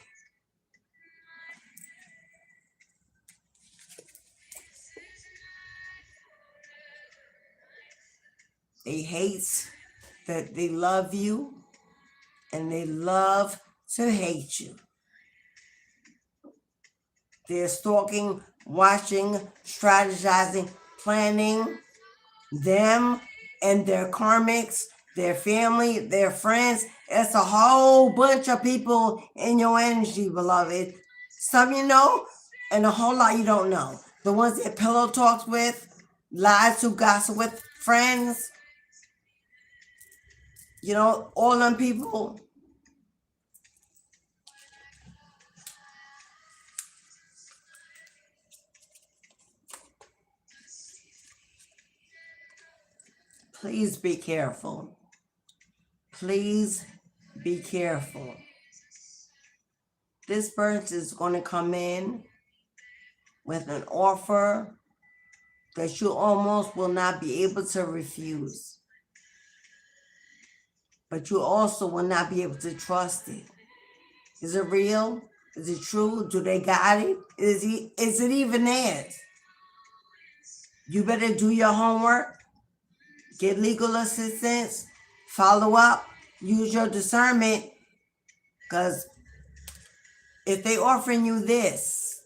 They hate that they love you, and they love to hate you. They're stalking, watching, strategizing, planning them and their karmics, their family, their friends. It's a whole bunch of people in your energy, beloved. Some you know, and a whole lot you don't know. The ones that pillow talks with, lies to, gossip with, friends. You know, all them people. Please be careful. Please be careful. This person is going to come in with an offer that you almost will not be able to refuse. but you also will not be able to trust it. Is it real? Is it true? Do they got it? Is it even theirs? You better do your homework, get legal assistance, follow up, use your discernment, because if they offering you this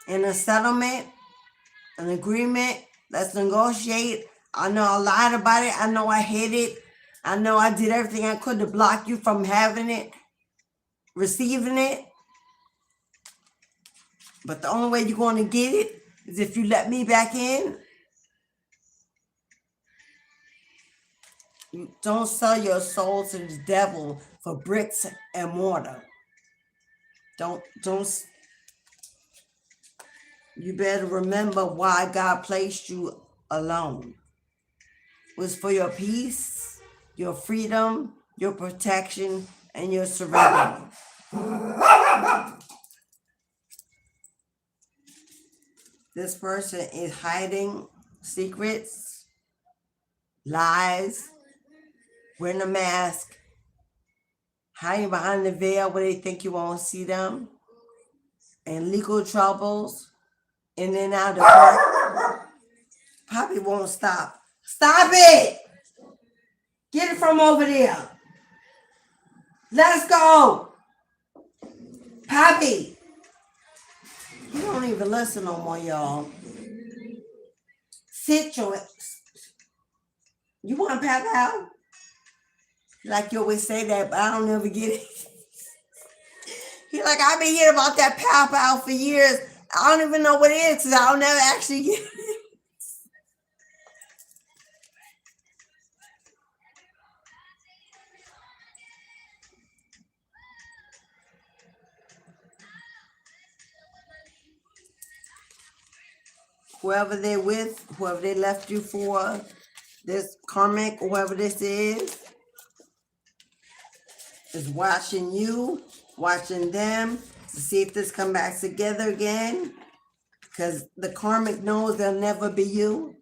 in a settlement, an agreement, let's negotiate. I know a lot about it. I know I hid it. I know I did everything I could to block you from having it, receiving it. But the only way you're going to get it is if you let me back in. You don't sell your soul to the devil for bricks and mortar. Don't. You better remember why God placed you alone. It was for your peace, your freedom, your protection, and your serenity. This person is hiding secrets, lies, wearing a mask, hiding behind the veil where they think you won't see them, and legal troubles, in and out of court. Poppy won't stop. Stop it! Get it from over there. Let's go. Poppy. You don't even listen no more, y'all. Sit your... You want to pap out? Like you always say that, but I don't ever get it. He's like, I've been hearing about that pap out for years. I don't even know what it is because I don't never actually get it. Whoever they're with, whoever they left you for, this karmic, whoever this is watching you, watching them to see if this come back together again. Because the karmic knows they'll never be you.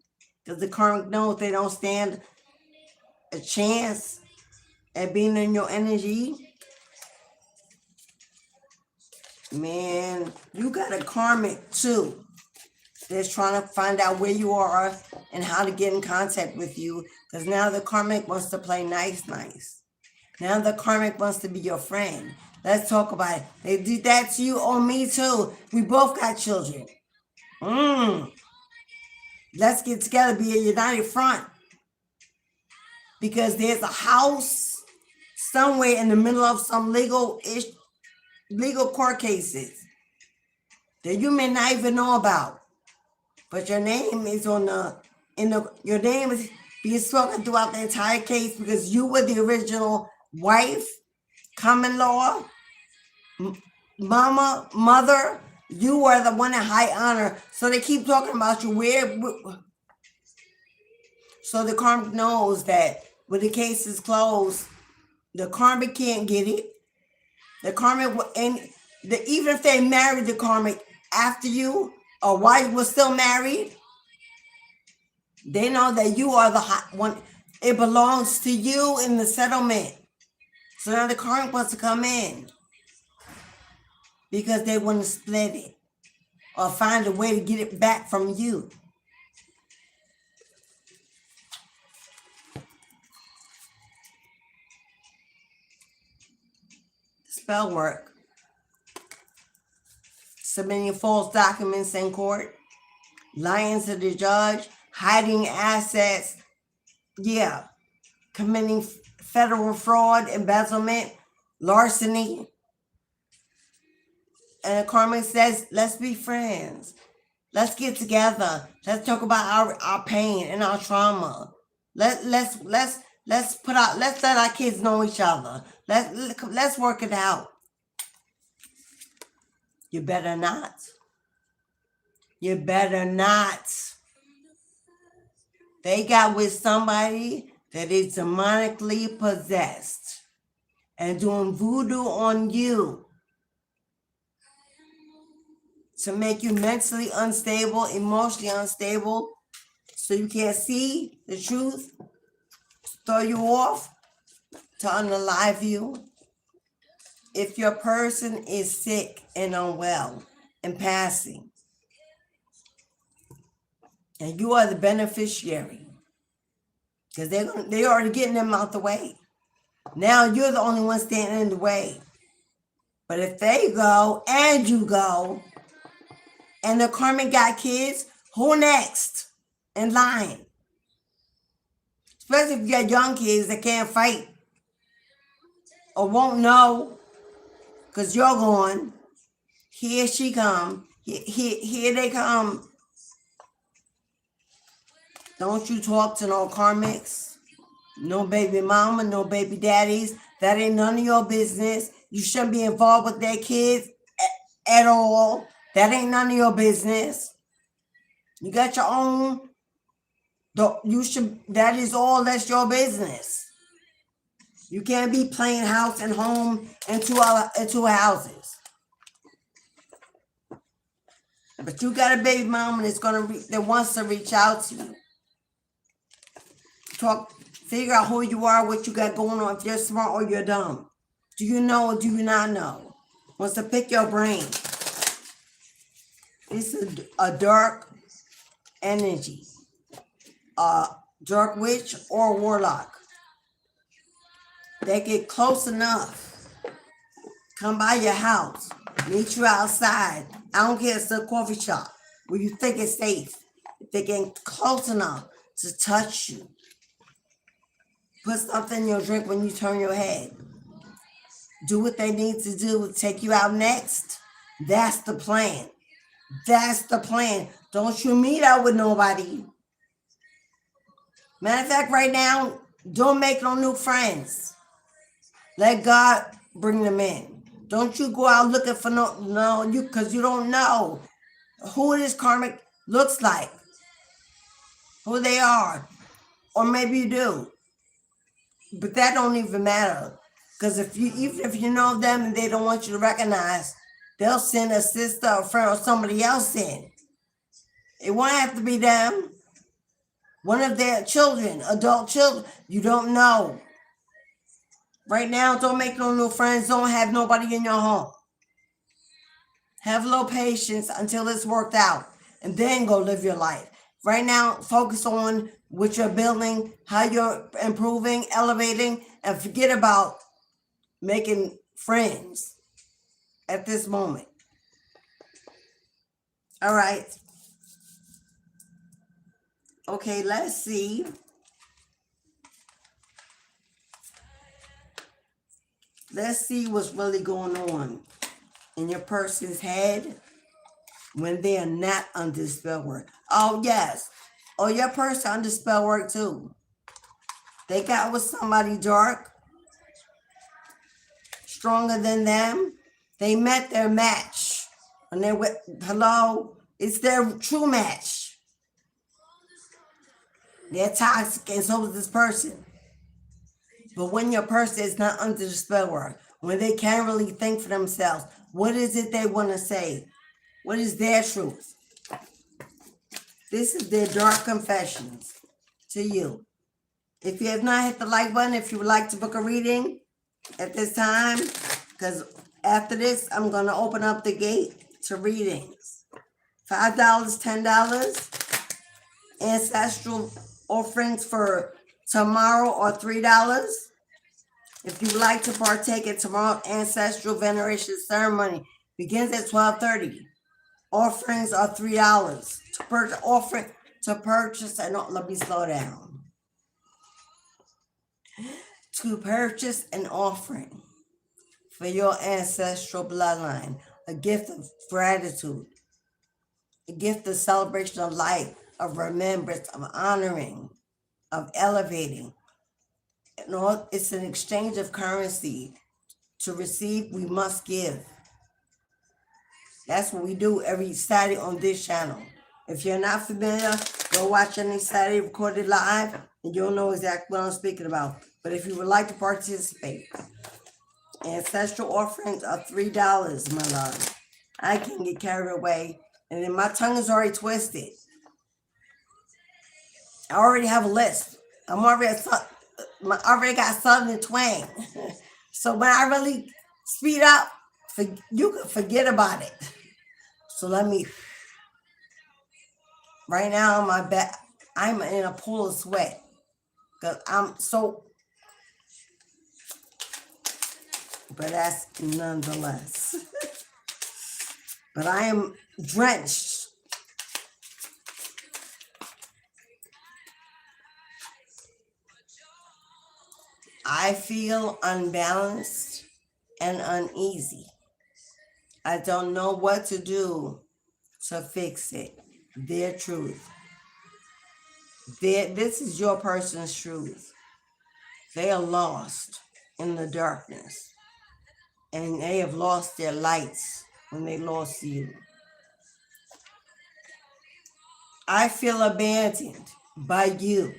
Because the karmic knows they don't stand a chance at being in your energy. Man, you got a karmic too. They're trying to find out where you are and how to get in contact with you. Because now the karmic wants to play nice. Now the karmic wants to be your friend. Let's talk about it. They did that to you or me too. We both got children. Let's get together, be a united front. Because there's a house somewhere in the middle of some legal court cases that you may not even know about. But your name is your name is being spoken throughout the entire case because you were the original wife, common law, mother. You were the one in high honor. So they keep talking about you. So the karmic knows that when the case is closed, the karmic can't get it. The karmic, even if they married the karmic after you, or while you were still married, they know that you are the hot one. It belongs to you in the settlement. So now the karmic wants to come in because they want to split it or find a way to get it back from you. Spell work. Submitting false documents in court, lying to the judge, hiding assets, committing federal fraud, embezzlement, larceny. And the karmic says, let's be friends. Let's get together. Let's talk about our pain and our trauma. Let's let our kids know each other. Let's work it out. You better not. You better not. They got with somebody that is demonically possessed and doing voodoo on you to make you mentally unstable, emotionally unstable, so you can't see the truth, throw you off, to unalive you. If your person is sick and unwell and passing, and you are the beneficiary, because they're already getting them out the way. Now you're the only one standing in the way. But if they go and you go, and the Karmic got kids, who next in line? Especially if you got young kids that can't fight or won't know because you're gone. Here she come. Here they come. Don't you talk to no Karmics, no baby mama, no baby daddies. That ain't none of your business. You shouldn't be involved with their kids at all. That ain't none of your business. You got your own. You should. That is all. That's your business. You can't be playing house and home in two houses. But you got a baby mama that wants to reach out to you. Figure out who you are, what you got going on. If you're smart or you're dumb, do you know or do you not know? Wants to pick your brain. This is a dark energy, a dark witch or warlock. They get close enough, come by your house, meet you outside. I don't care, it's a coffee shop where you think it's safe. If they get close enough to touch you, put something in your drink when you turn your head, do what they need to do, take you out next. That's the plan. That's the plan. Don't you meet up with nobody. Matter of fact, right now, don't make no new friends. Let God bring them in. Don't you go out looking for because you don't know who this Karmic looks like, who they are, or maybe you do. But that don't even matter, because even if you know them and they don't want you to recognize, they'll send a sister, a friend, or somebody else in. It won't have to be them. One of their children, adult children. You don't know. Right now, don't make no new friends. Don't have nobody in your home. Have a little patience until it's worked out, and then go live your life. Right now, focus on what you're building, how you're improving, elevating, and forget about making friends at this moment. All right. Okay, let's see. Let's see what's really going on in your person's head when they are not under spell work. Oh, yes. Oh, your person under spell work too. They got with somebody dark, stronger than them. They met their match. And they went, hello, it's their true match. They're toxic, and so is this person. But when your person is not under the spell work, when they can't really think for themselves, what is it they want to say? What is their truth? This is their dark confessions to you. If you have not hit the like button, if you would like to book a reading at this time, because after this, I'm going to open up the gate to readings. $5, $10, ancestral offerings for tomorrow or $3. If you would like to partake in tomorrow's ancestral veneration ceremony, begins at 12:30. Offerings are $3 to purchase, and let me slow down. To purchase an offering for your ancestral bloodline, a gift of gratitude, a gift of celebration of life, of remembrance, of honoring, of elevating. It's an exchange of currency. To receive, we must give. That's what we do every Saturday on this channel. If you're not familiar, go watch any Saturday recorded live, and you'll know exactly what I'm speaking about. But if you would like to participate, ancestral offerings are $3, my love. I can get carried away, and then my tongue is already twisted. I already have a list. I'm already already got southern twang. So when I really speed up, you can forget about it. So let me, right now on my back, I'm in a pool of sweat. Because I'm so, but that's nonetheless. But I am drenched. I feel unbalanced and uneasy. I don't know what to do to fix it. Their truth. This is your person's truth. They are lost in the darkness. And they have lost their lights when they lost you. I feel abandoned by you.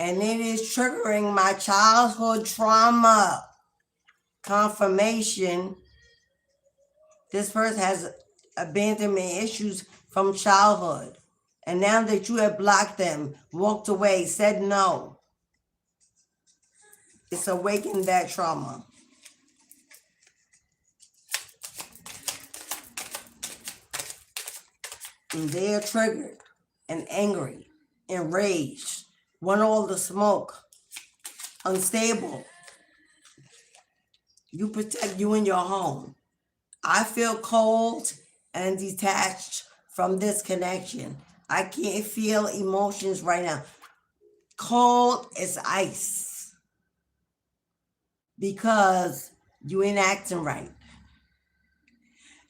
And it is triggering my childhood trauma confirmation. This person has abandonment issues from childhood. And now that you have blocked them, walked away, said no, it's awakened that trauma. And they are triggered and angry, enraged, want all the smoke, unstable. You protect you and your home. I feel cold and detached from this connection. I can't feel emotions right now. Cold as ice. Because you ain't acting right.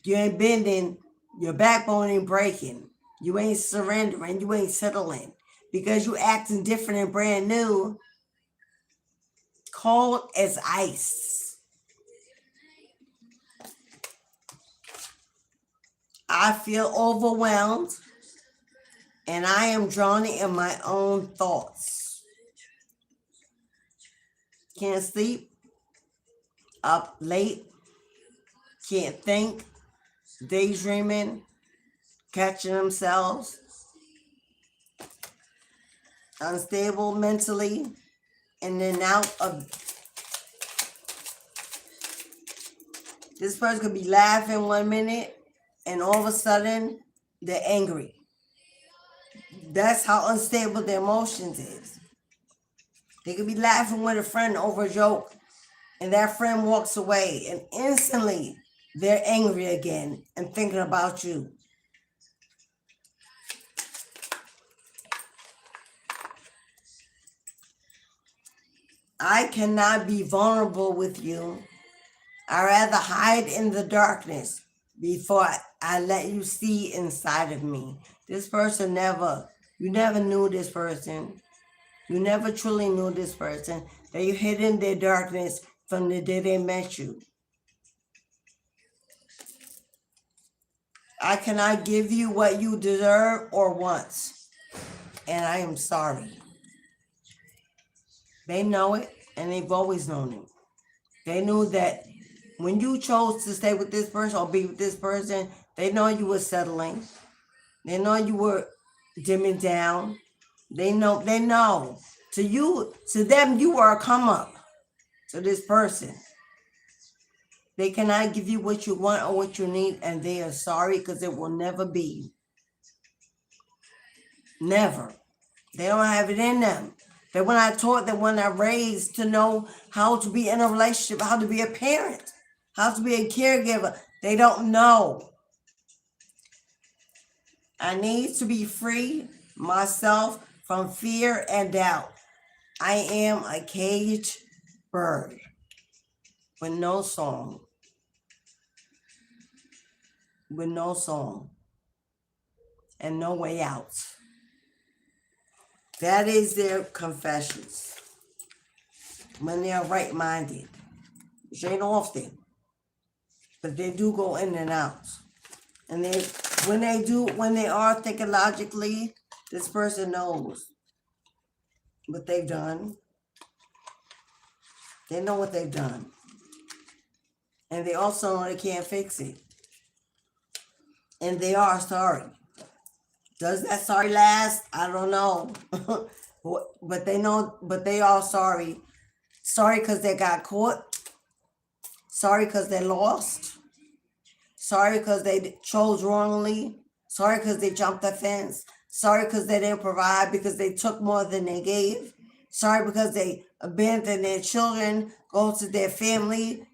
You ain't bending, your backbone ain't breaking. You ain't surrendering, you ain't settling. Because you acting different and brand new. Cold as ice. I feel overwhelmed and I am drowning in my own thoughts. Can't sleep, up late, can't think, daydreaming, catching themselves, unstable mentally, in and out of. This person could be laughing 1 minute and all of a sudden they're angry. That's how unstable their emotions is. They could be laughing with a friend over a joke and that friend walks away and instantly they're angry again and thinking about you. I cannot be vulnerable with you. I rather hide in the darkness before I let you see inside of me. This person you never knew this person. You never truly knew this person. They hid in their darkness from the day they met you. I cannot give you what you deserve or want. And I am sorry. They know it and they've always known it. They knew that when you chose to stay with this person or be with this person, they know you were settling. They know you were dimming down. They know. To them, you are a come up to this person. They cannot give you what you want or what you need, and they are sorry because it will never be. Never. They don't have it in them. They were not taught, they were not raised to know how to be in a relationship, how to be a parent, how to be a caregiver. They don't know. I need to be free myself from fear and doubt. I am a caged bird with no song. With no song and no way out. That is their confessions. When they are right-minded. Which ain't often. But they do go in and out. And when they are thinking logically, this person knows what they've done. They know what they've done. And they also know they can't fix it. And they are sorry. Does that sorry last? I don't know. But they know, but they all sorry. Sorry because they got caught. Sorry because they lost. Sorry because they chose wrongly. Sorry because they jumped the fence. Sorry because they didn't provide because they took more than they gave. Sorry because they abandoned their children, go to their family,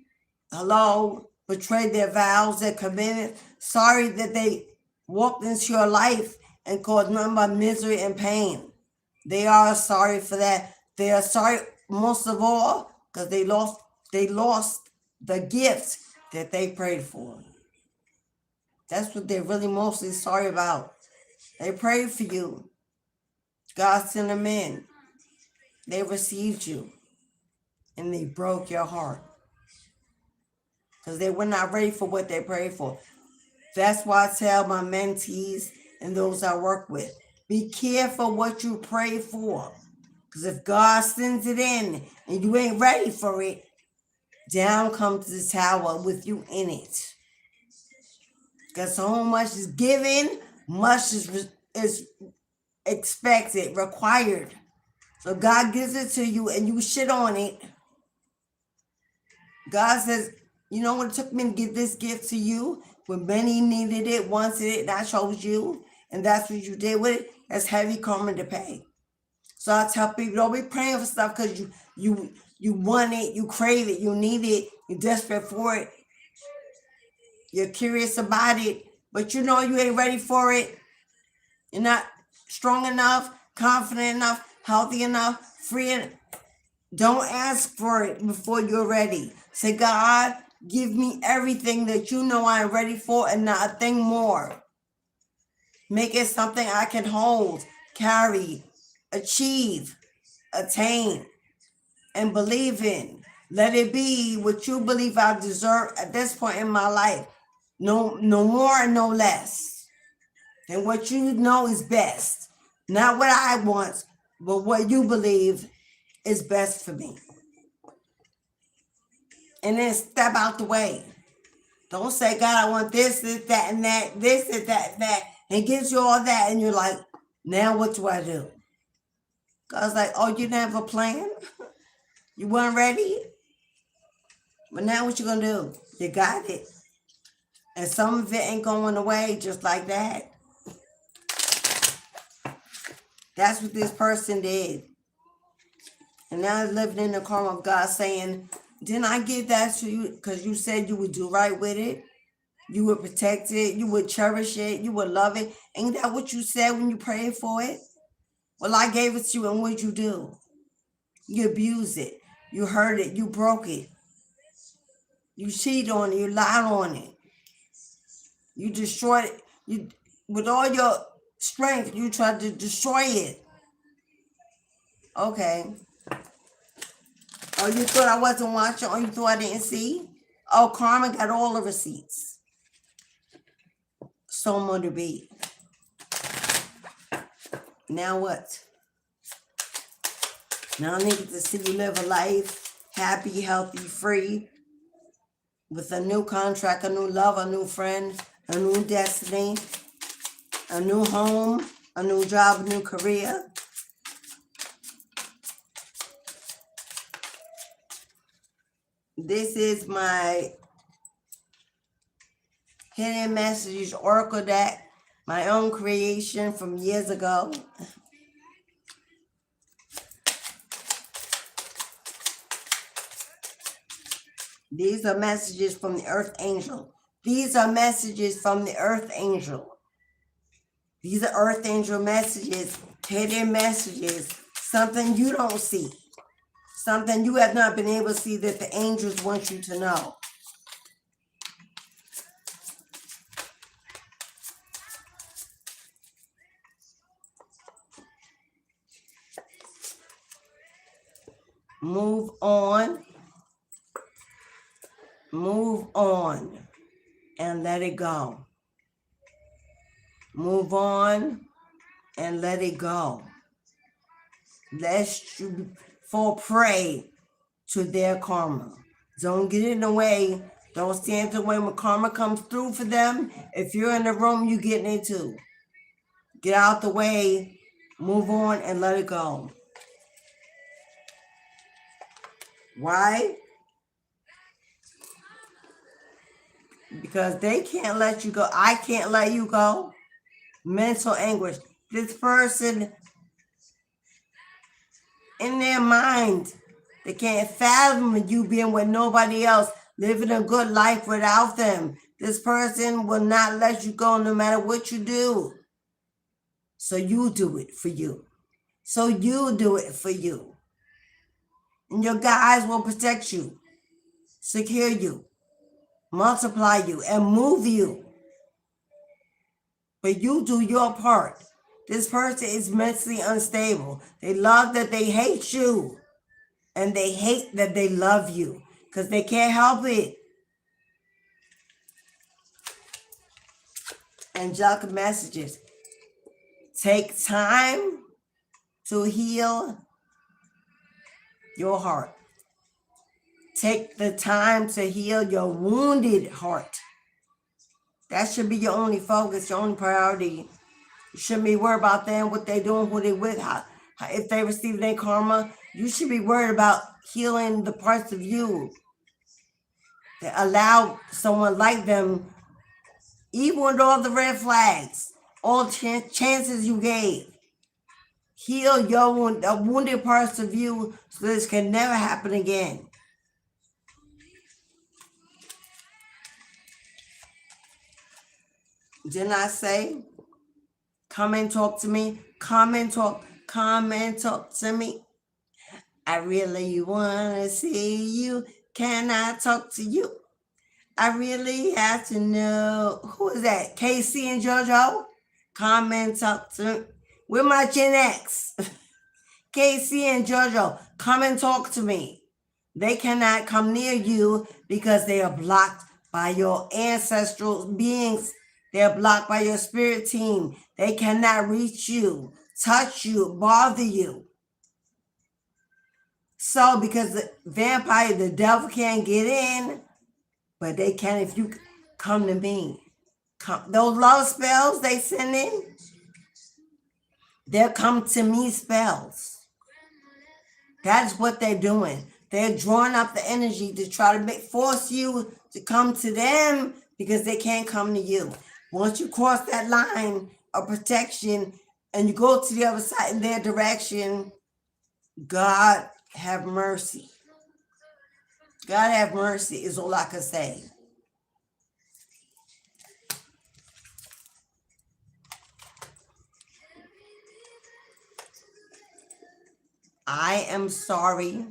betrayed their vows, their commitments. Sorry that they walked into your life and caused nothing but misery and pain. They are sorry for that. They are sorry most of all because they lost the gifts that they prayed for. That's what they're really mostly sorry about. They prayed for you. God sent them in. They received you. And they broke your heart. Because they were not ready for what they prayed for. That's why I tell my mentees and those I work with, be careful what you pray for. Because if God sends it in and you ain't ready for it, down comes the tower with you in it. Because so much is given, much is expected, required. So God gives it to you and you shit on it. God says, you know what it took me to give this gift to you? When many needed it, wanted it, and I chose you, and that's what you did with it. That's heavy karma to pay. So I tell people, don't be praying for stuff because you want it, you crave it, you need it, you're desperate for it, you're curious about it, but you know you ain't ready for it. You're not strong enough, confident enough, healthy enough, free enough. Don't ask for it before you're ready. Say, God, give me everything that you know I'm ready for and not a thing more. Make it something I can hold, carry, achieve, attain, and believe in. Let it be what you believe I deserve at this point in my life. No more and no less than what you know is best. Not what I want, but what you believe is best for me. And then step out the way. Don't say, God, I want this, that, and that, this, that, and that, and gives you all that, and you're like, now what do I do? God's like, oh, you didn't have a plan? You weren't ready? But now what you gonna do? You got it. And some of it ain't going away just like that. That's what this person did. And now they're living in the karma of God saying, didn't I give that to you because you said you would do right with it? You would protect it. You would cherish it. You would love it. Ain't that what you said when you prayed for it? Well, I gave it to you, and what'd you do? You abused it. You hurt it. You broke it. You cheated on it. You lied on it. You destroyed it. You, with all your strength, you tried to destroy it. Okay. Oh, you thought I wasn't watching? Oh, you thought I didn't see? Oh, Karmic got all the receipts. So more to be. Now what? Now I need to see you live a life happy, healthy, free, with a new contract, a new love, a new friend, a new destiny, a new home, a new job, a new career. This is my Hidden Messages Oracle deck, my own creation from years ago. These are messages from the Earth Angel. These are messages from the Earth Angel. These are Earth Angel messages, hidden messages, something you don't see, something you have not been able to see that the angels want you to know. Move on. Move on and let it go. Move on and let it go. Lest you fall prey to their karma. Don't get in the way. Don't stand in the way when karma comes through for them. If you're in the room, you getting it too. Get out the way, move on and let it go. Why? Because they can't let you go. I can't let you go. Mental anguish. This person in their mind, they can't fathom you being with nobody else, living a good life without them. This person will not let you go no matter what you do. So you do it for you. So you do it for you. And your guides will protect you, secure you, multiply you, and move you. But you do your part. This person is mentally unstable. They love that they hate you. And they hate that they love you. Because they can't help it. Angelic messages. Take time to heal your heart. Take the time to heal your wounded heart. That should be your only focus, your only priority. You shouldn't be worried about them, what they're doing, who they with, how if they receive their karma. You should be worried about healing the parts of you that allow someone like them, even with all the red flags, all chances you gave. Heal your wounded parts of you so this can never happen again. Didn't I say, come and talk to me? Come and talk to me. I really want to see you. Can I talk to you? I really have to know. Who is that? KC and JoJo? Come and talk to me. Where my Gen X? KC and JoJo, come and talk to me. They cannot come near you because they are blocked by your ancestral beings. They're blocked by your spirit team. They cannot reach you, touch you, bother you. So because the vampire, the devil can't get in, but they can if you come to me. Those love spells they send in, they'll come to me spells. That's what they're doing. They're drawing up the energy to try to force you to come to them because they can't come to you. Once you cross that line of protection and you go to the other side in their direction, God have mercy. God have mercy is all I can say. I am sorry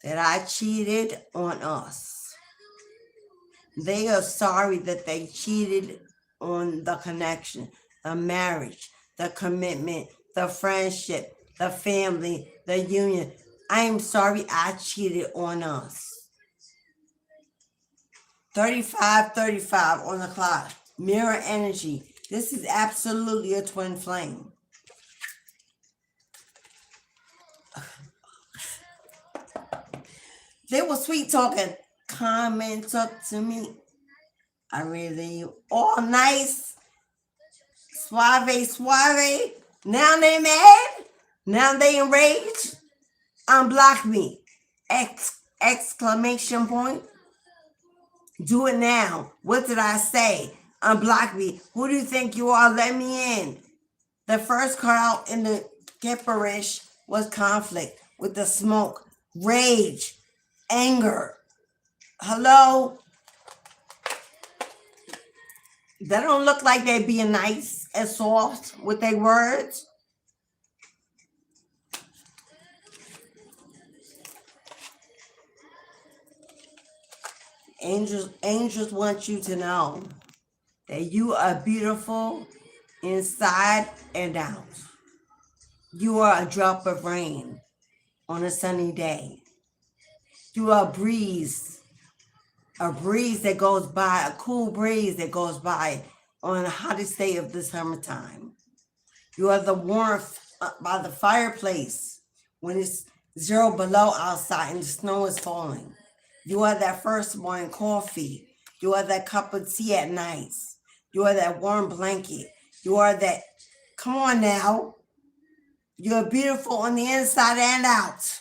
that I cheated on us. They are sorry that they cheated on the connection, the marriage, the commitment, the friendship, the family, the union. I am sorry I cheated on us. 35 on the clock. Mirror energy. This is absolutely a twin flame. They were sweet talking. Come and talk to me. I really all nice. Suave. Now they mad. Now they enraged. Unblock me. Exclamation point. Do it now. What did I say? Unblock me. Who do you think you are? Let me in. The first card out in the Kipperish was conflict with the smoke, rage, anger. Hello? They don't look like they being nice and soft with their words. Angels want you to know that you are beautiful inside and out. You are a drop of rain on a sunny day. You are a breeze that goes by, a cool breeze that goes by on the hottest day of the summertime. You are the warmth by the fireplace when it's 0 below outside and the snow is falling. You are that first morning coffee. You are that cup of tea at night. You are that warm blanket. You are that, come on now. You're beautiful on the inside and out.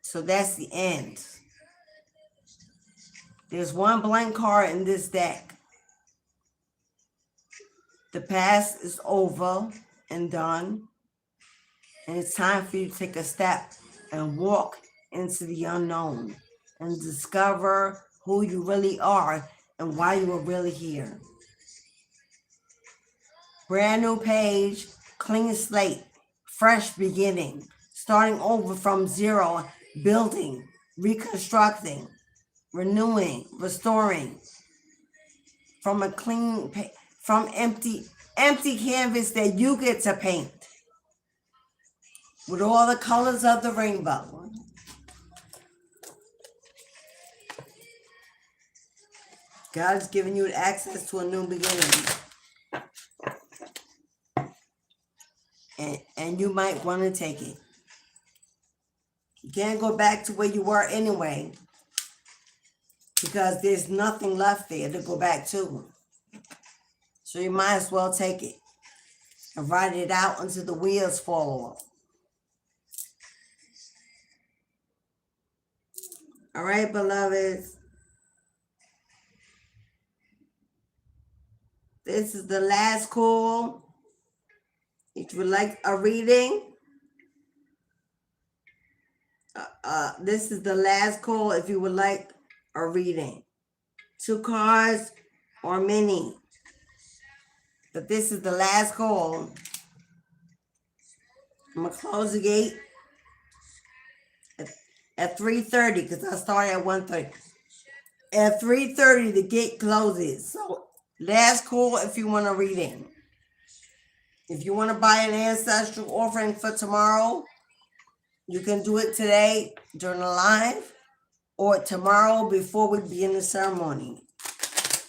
So that's the end. There's one blank card in this deck. The past is over and done. And it's time for you to take a step and walk into the unknown and discover who you really are and why you are really here. Brand new page, clean slate, fresh beginning, starting over from zero, building, reconstructing, renewing, restoring from a clean, from empty canvas that you get to paint with all the colors of the rainbow. God is giving you access to a new beginning. And you might want to take it. You can't go back to where you were anyway, because there's nothing left there to go back to. So you might as well take it and ride it out until the wheels fall off. All right, beloveds. This is the last call. If you would like a reading, this is the last call if you would like a reading. 2 cards or many. But this is the last call. I'm going to close the gate at 3:30 because I started at 1:30. At 3:30, the gate closes. So last call if you want a reading. If you want to buy an ancestral offering for tomorrow, you can do it today during the live or tomorrow before we begin the ceremony.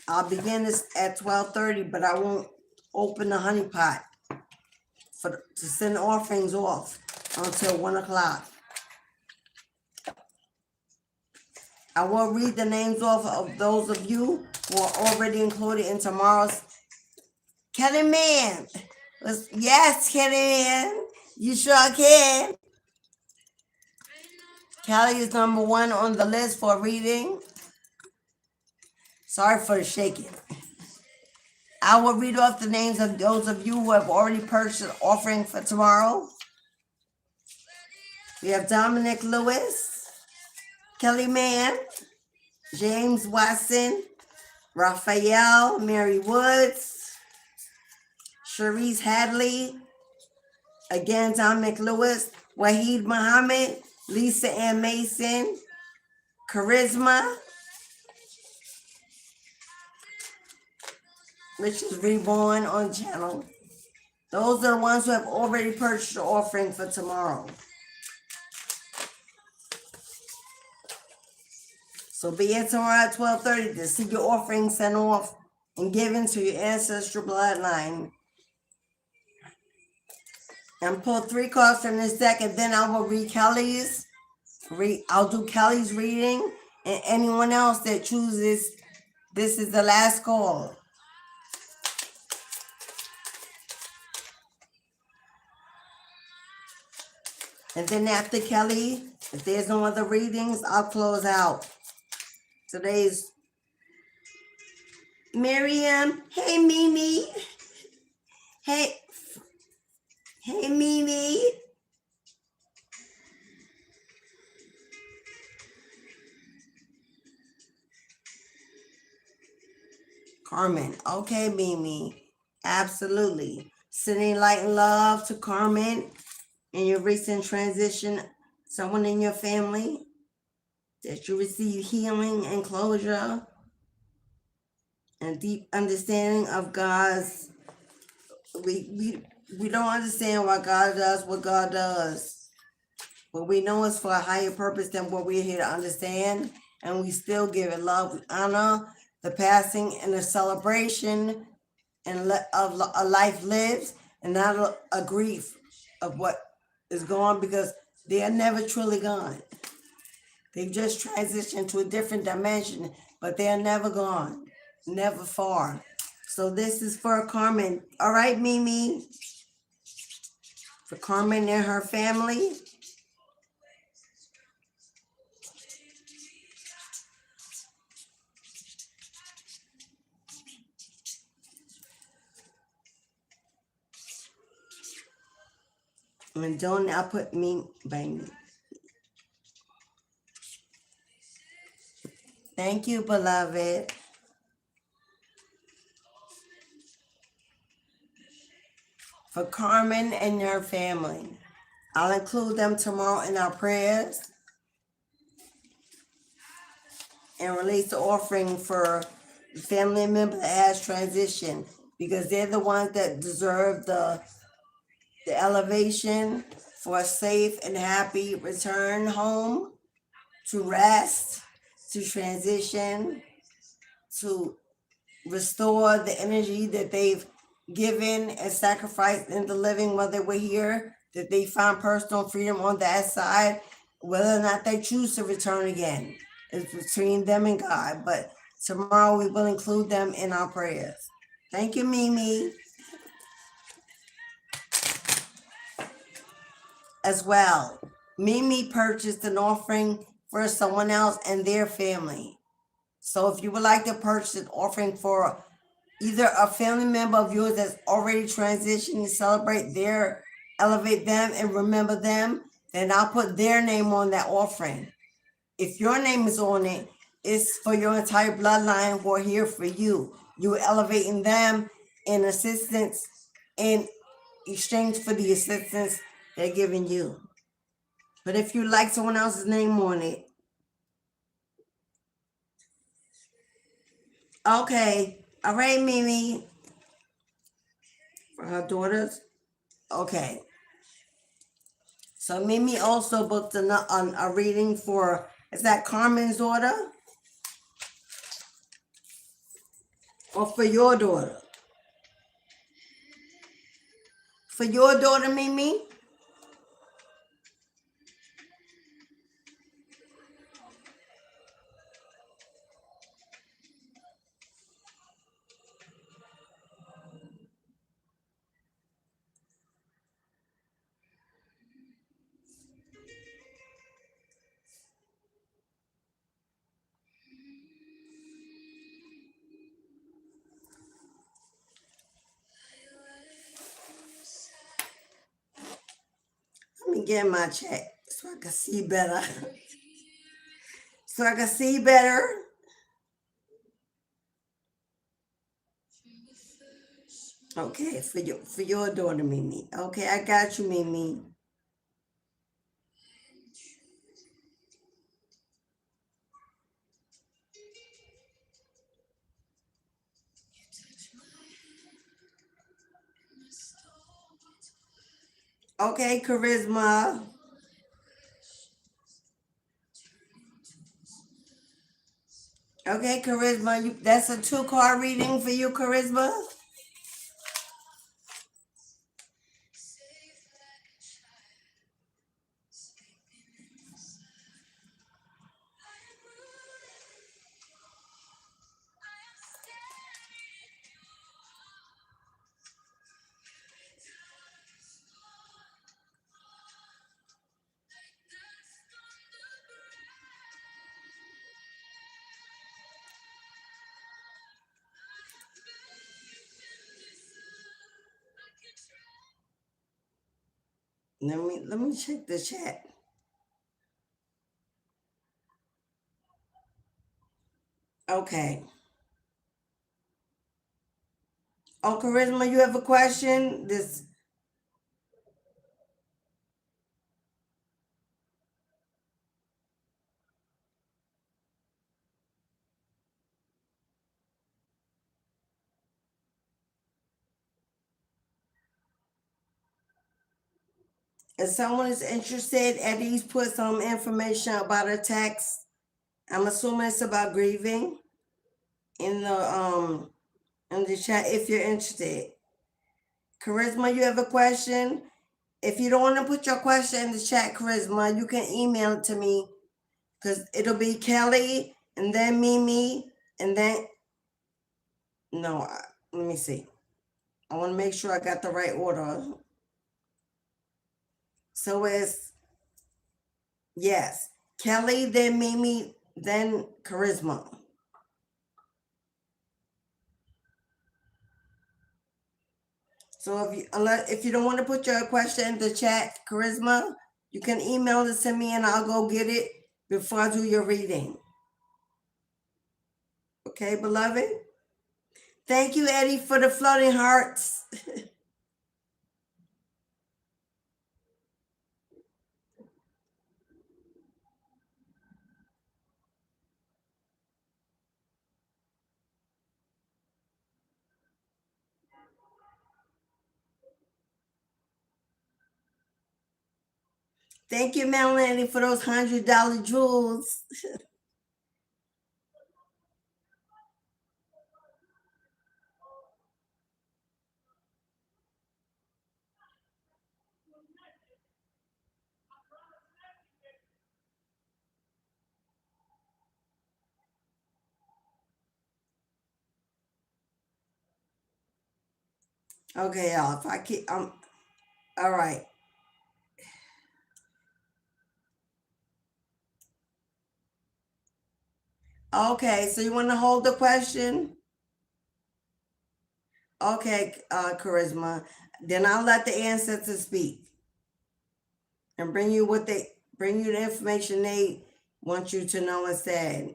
I'll begin this at 12:30, but I won't open the honey pot to send offerings off until 1 o'clock. I will read the names off of those of you who are already included in tomorrow's. Kelly Man. Yes, Kelly Man. You sure can. Kelly is number 1 on the list for reading. Sorry for the shaking. I will read off the names of those of you who have already purchased an offering for tomorrow. We have Dominic Lewis, Kelly Mann, James Watson, Raphael, Mary Woods, Sharice Hadley, again Dominic Lewis, Wahid Muhammad, Lisa Ann Mason, Charisma, which is Reborn on channel. Those are the ones who have already purchased the offering for tomorrow. So be here tomorrow at 12:30 to see your offering sent off and given to your ancestral bloodline. And pull 3 cards from this deck, and then I will read Kelly's. I'll do Kelly's reading, and anyone else that chooses, this is the last call. And then after Kelly, if there's no other readings, I'll close out. Today's Miriam. Hey, Mimi. Hey, Mimi. Carmen. Okay, Mimi. Absolutely. Sending light and love to Carmen in your recent transition. Someone in your family that you receive healing and closure and deep understanding of God's. We don't understand why God does what God does, but we know it's for a higher purpose than what we're here to understand, and we still give it love. We honor the passing and the celebration and of a life lived, and not a grief of what is gone, because they are never truly gone. They just transitioned to a different dimension, but they are never gone, never far. So this is for Carmen. All right, Mimi. For Carmen and her family. And don't I put me by me. Thank you, beloved. For Carmen and her family. I'll include them tomorrow in our prayers and release the offering for the family member that has transitioned, because they're the ones that deserve the elevation for a safe and happy return home, to rest, to transition, to restore the energy that they've given and sacrificed in the living while they were here, that they find personal freedom on that side. Whether or not they choose to return again is between them and God. But tomorrow we will include them in our prayers. Thank you, Mimi. As well, Mimi purchased an offering for someone else and their family. So if you would like to purchase an offering for either a family member of yours that's already transitioned to celebrate their, elevate them and remember them, then I'll put their name on that offering. If your name is on it, it's for your entire bloodline who are here for you. You're elevating them in assistance in exchange for the assistance they're giving you. But if you like someone else's name on it, okay. All right, Mimi. For her daughters? Okay. So Mimi also booked a reading for, is that Carmen's daughter? Or for your daughter? For your daughter, Mimi? Let me get my check so I can see better. So I can see better. Okay, for your daughter, Mimi. Okay, I got you, Mimi. Okay, Charisma. Okay, Charisma. That's a 2-card reading for you, Charisma. Let me check the chat. Okay. Oh, Charisma, you have a question? This. If someone is interested, Eddie's put some information about a text. I'm assuming it's about grieving in the chat if you're interested. Charisma, you have a question? If you don't want to put your question in the chat, Charisma, you can email it to me, because it'll be Kelly and then Mimi and then no, let me see. I want to make sure I got the right order. So it's, yes, Kelly, then Mimi, then Charisma. So if you don't want to put your question in the chat, Charisma, you can email it to me and I'll go get it before I do your reading. Okay, beloved? Thank you, Eddie, for the floating hearts. Thank you, Melanie, for those $100 jewels. Okay, y'all. If I keep, all right. Okay, so you want to hold the question? Okay, Charisma. Then I'll let the ancestors speak and bring you the information they want you to know instead.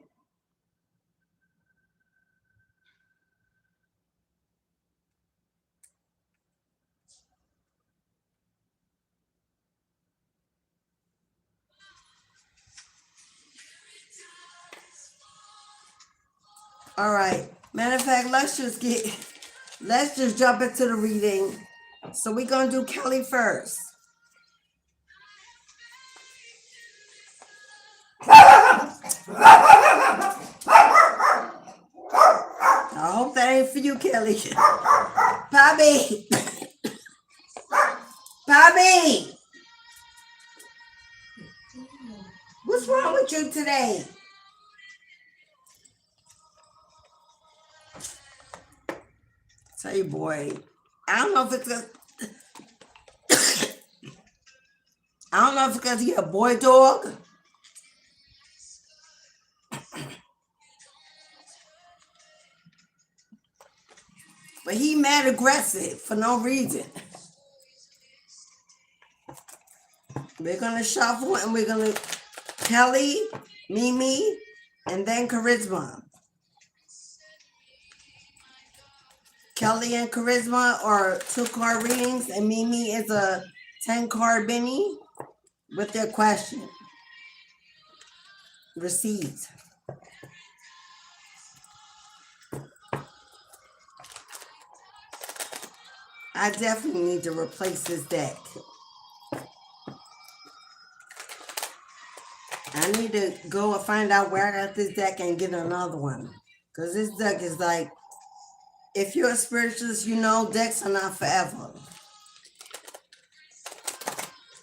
All right. Matter of fact, let's just jump into the reading. So we're gonna do Kelly first. I hope that ain't for you, Kelly. Bobby. Bobby. What's wrong with you today? Tell you, boy. I don't know if it's because he's a boy dog. But he mad aggressive for no reason. We're gonna shuffle and we're gonna Kelly, Mimi, and then Charisma. Kelly and Charisma are 2-card readings, and Mimi is a 10-card Benny with their question. Received. I definitely need to replace this deck. I need to go and find out where I got this deck and get another one. Because this deck is like, if you're a spiritualist, you know decks are not forever.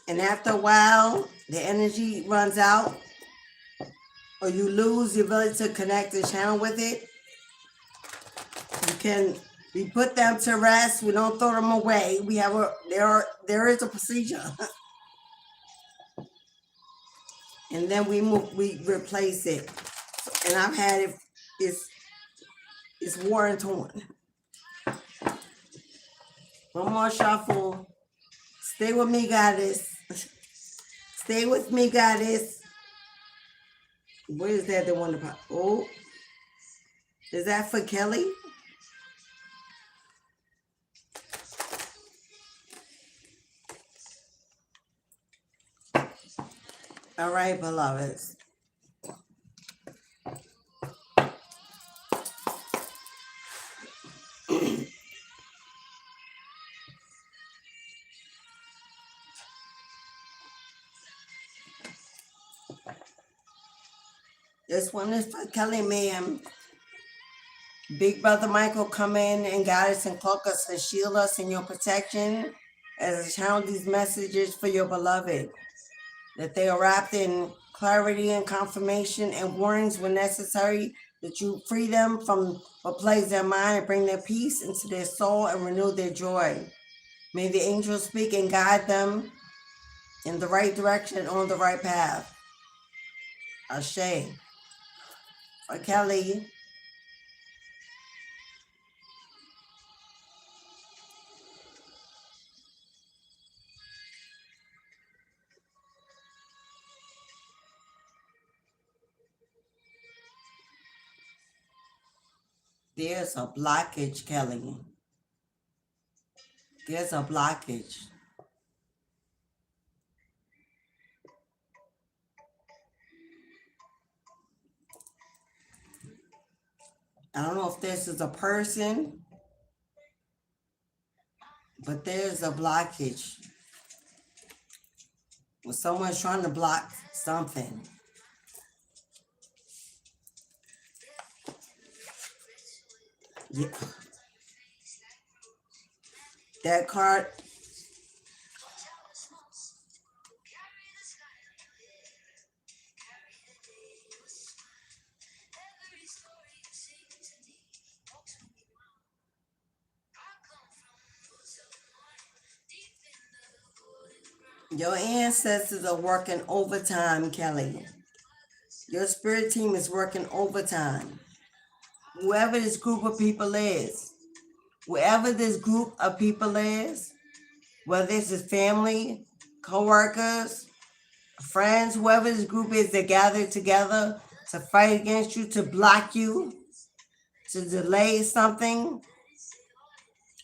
And after a while, the energy runs out, or you lose the ability to connect the channel with it. We put them to rest. We don't throw them away. There is a procedure. And then we replace it. And I've had it's worn and torn. One more shuffle. Stay with me, goddess. Stay with me, goddess. Where is that the one about? Oh, is that for Kelly? All right, beloveds. This one is for Kelly, ma'am. Big Brother Michael, come in and guide us and cloak us and shield us in your protection as I channel these messages for your beloved, that they are wrapped in clarity and confirmation and warnings when necessary, that you free them from what plagues their mind and bring their peace into their soul and renew their joy. May the angels speak and guide them in the right direction and on the right path. Ashe. For Kelly. There's a blockage, Kelly. There's a blockage. I don't know if this is a person, but there's a blockage. When someone's trying to block something. Yeah. That card. Your ancestors are working overtime, Kelly. Your spirit team is working overtime. Whoever this group of people is, wherever this group of people is, whether this is family, co-workers, friends, whoever this group is, they gather together to fight against you, to block you, to delay something,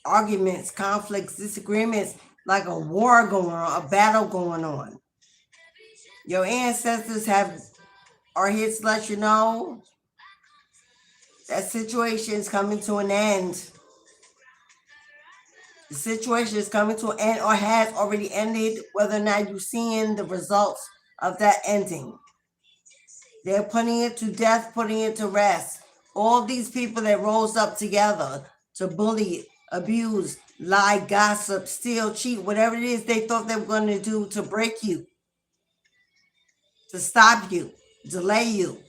arguments, conflicts, disagreements, like a war going on, a battle going on. Your ancestors are here to let you know that situation is coming to an end. The situation is coming to an end or has already ended, whether or not you're seeing the results of that ending. They're putting it to death, putting it to rest. All these people that rose up together to bully, abuse, lie, gossip, steal, cheat, whatever it is they thought they were going to do to break you, to stop you, delay you.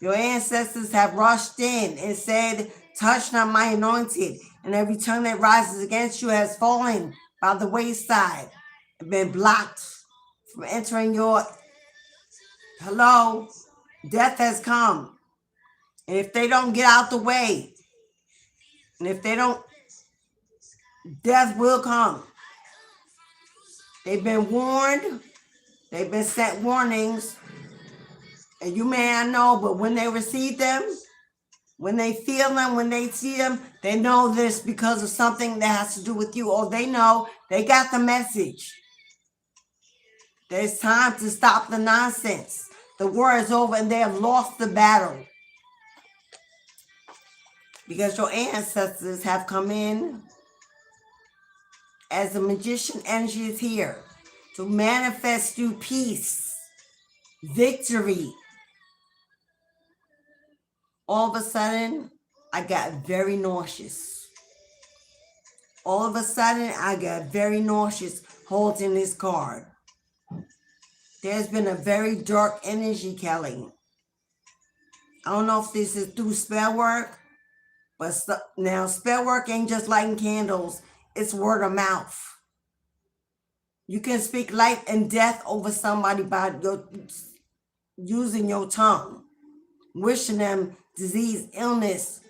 Your ancestors have rushed in and said, touch not my anointed, and every tongue that rises against you has fallen by the wayside and been blocked from entering your, hello, death has come. And if they don't get out the way, and if they don't, death will come. They've been warned, they've been sent warnings, and you may not know, but when they receive them, when they feel them, when they see them, they know this because of something that has to do with you, or they know they got the message. There's time to stop the nonsense. The war is over and they have lost the battle. Because your ancestors have come in as the magician energy is here to manifest you peace, victory. All of a sudden, I got very nauseous. All of a sudden, I got very nauseous holding this card. There's been a very dark energy, Kelly. I don't know if this is through spell work, but now spell work ain't just lighting candles. It's word of mouth. You can speak life and death over somebody by using your tongue, wishing them disease, illness,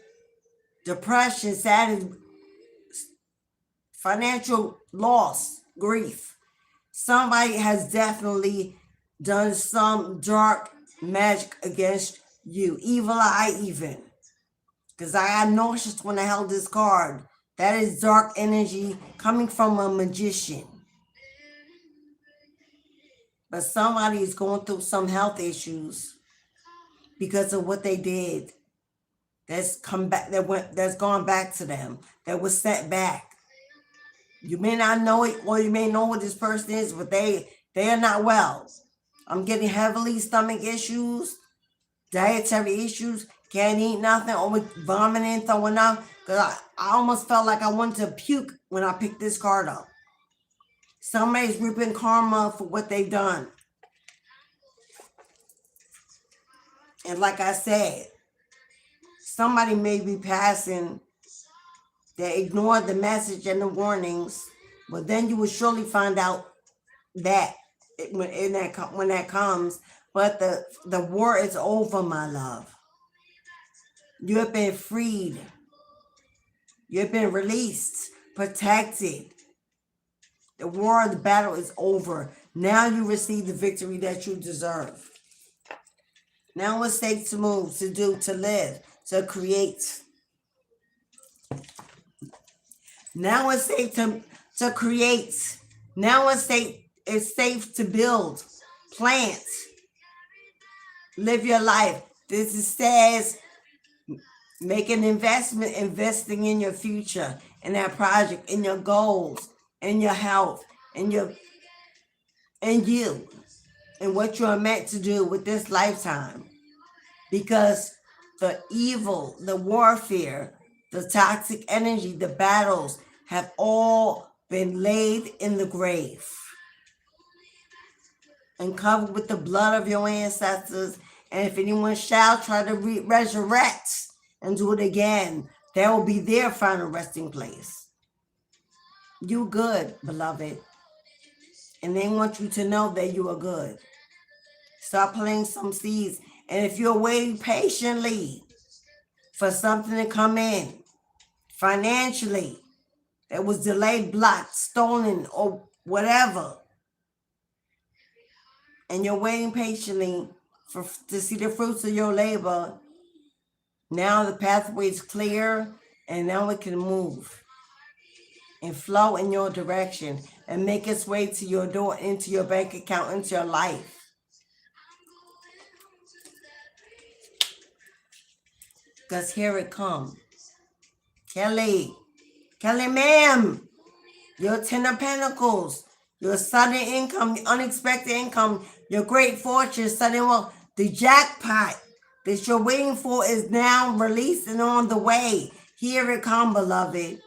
depression, sadness, financial loss, grief. Somebody has definitely done some dark magic against you. Evil eye even. Because I got nauseous when I held this card. That is dark energy coming from a magician. But somebody is going through some health issues because of what they did. That's come back, that's gone back to them. That was set back. You may not know it, or you may know what this person is, but they are not well. I'm getting heavily stomach issues, dietary issues, can't eat nothing, always vomiting, throwing up. Because I almost felt like I wanted to puke when I picked this card up. Somebody's reaping karma for what they've done. And like I said, somebody may be passing that ignored the message and the warnings, but then you will surely find out that when that comes. But the war is over, my love. You have been freed. You have been released, protected. The war, the battle is over. Now you receive the victory that you deserve. Now what's safe to move, to do, to live, to create. Now it's safe to create. Now it's safe to build, plant, live your life. This is says make an investment, investing in your future, in that project, in your goals, in your health, in you, and what you are meant to do with this lifetime. Because the evil, the warfare, the toxic energy, the battles have all been laid in the grave and covered with the blood of your ancestors. And if anyone shall try to resurrect and do it again, that will be their final resting place. You good, beloved. And they want you to know that you are good. Start planting some seeds. And if you're waiting patiently for something to come in financially that was delayed, blocked, stolen, or whatever, and you're waiting patiently to see the fruits of your labor, now the pathway is clear, and now it can move and flow in your direction and make its way to your door, into your bank account, into your life. Because here it comes. Kelly, ma'am, your 10 of Pentacles, your sudden income, unexpected income, your great fortune, sudden wealth, the jackpot that you're waiting for is now released and on the way. Here it comes, beloved.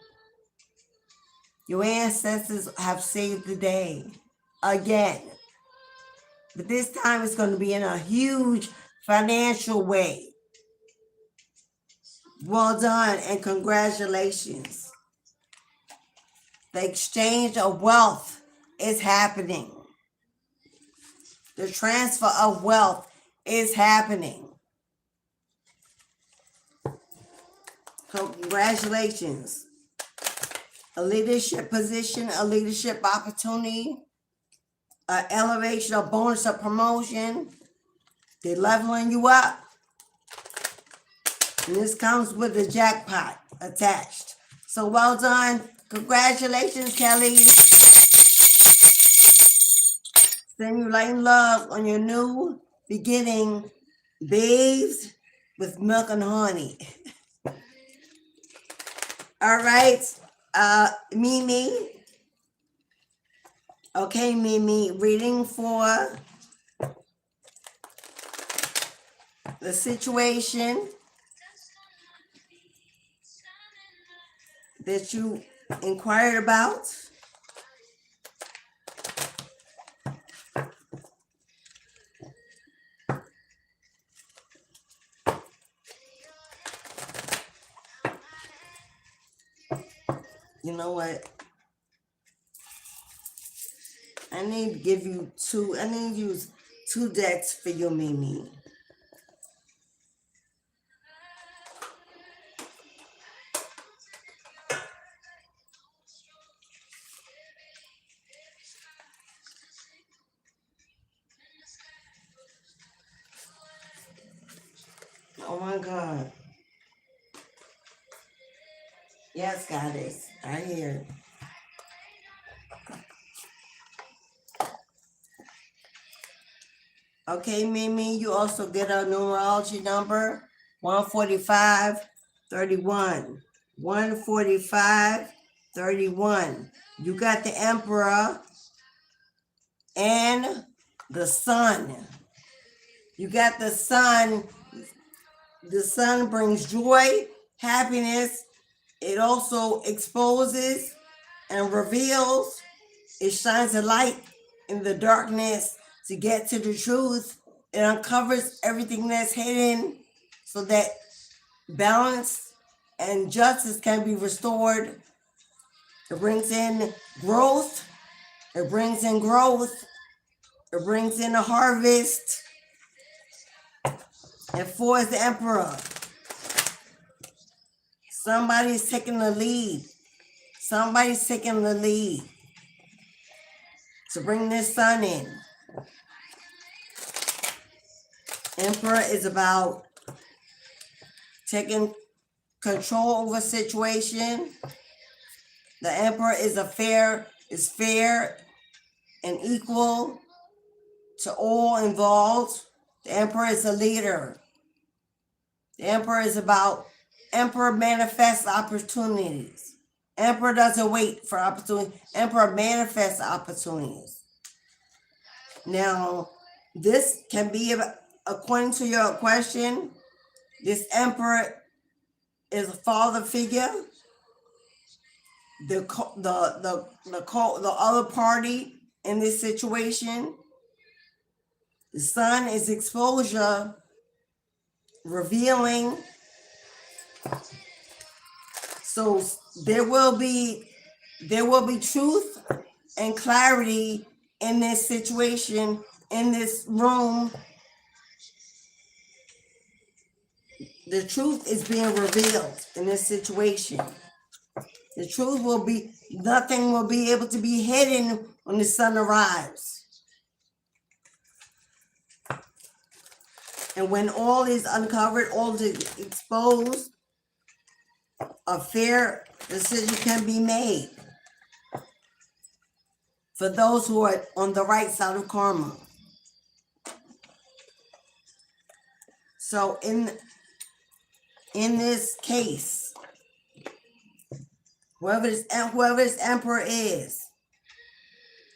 Your ancestors have saved the day again. But this time it's going to be in a huge financial way. Well done and congratulations. The exchange of wealth is happening. The transfer of wealth is happening. Congratulations. A leadership position, a leadership opportunity, an elevation, a bonus, a promotion. They're leveling you up. And this comes with a jackpot attached. So well done. Congratulations, Kelly. Send you light and love on your new beginning, babes with milk and honey. All right, Mimi. Okay, Mimi, reading for the situation that you inquired about. You know what? I need to give you two. I need to use two decks for your Mimi. Oh my God. Yes, Goddess. I hear. Okay, Mimi, you also get a numerology number, 14531. 14531. You got the Emperor and the Sun. You got the Sun. The Sun brings joy, happiness. It also exposes and reveals. It shines a light in the darkness to get to the truth. It uncovers everything that's hidden so that balance and justice can be restored. It brings in growth. It brings in growth. It brings in a harvest. And 4 is the Emperor. Somebody's taking the lead. Somebody's taking the lead to bring this Sun in. Emperor is about taking control over a situation, The Emperor is fair and equal to all involved. The Emperor is a leader. The Emperor manifests opportunities. Emperor doesn't wait for opportunity. Emperor manifests opportunities. Now, this can be, according to your question, this Emperor is a father figure. The other party in this situation, the Sun is exposure, revealing. So there will be truth and clarity in this situation, in this room. The truth is being revealed in this situation. The truth nothing will be able to be hidden when the sun arrives. And when all is uncovered, all is exposed, a fair decision can be made for those who are on the right side of karma. So in this case, whoever this Emperor is,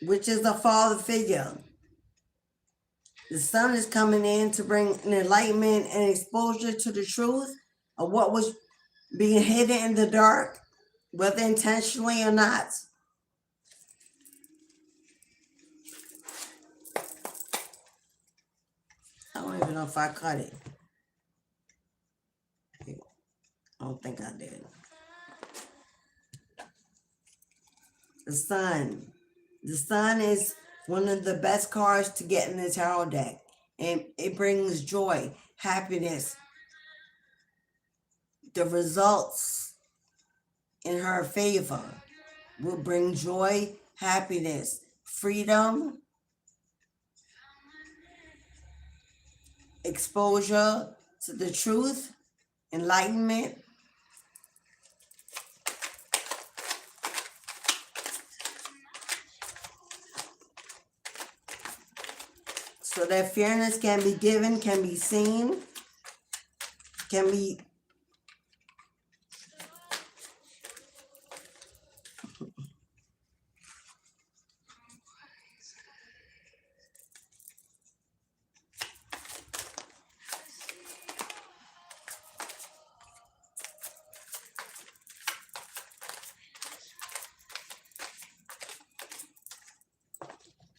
which is the father figure, the sun is coming in to bring an enlightenment and exposure to the truth of what was being hidden in the dark, whether intentionally or not. I don't even know if I cut it. I don't think I did. The sun. The sun is one of the best cards to get in the tarot deck. And it brings joy, happiness. The results in her favor will bring joy, happiness, freedom, exposure to the truth, enlightenment. So that fairness can be given, can be seen, can be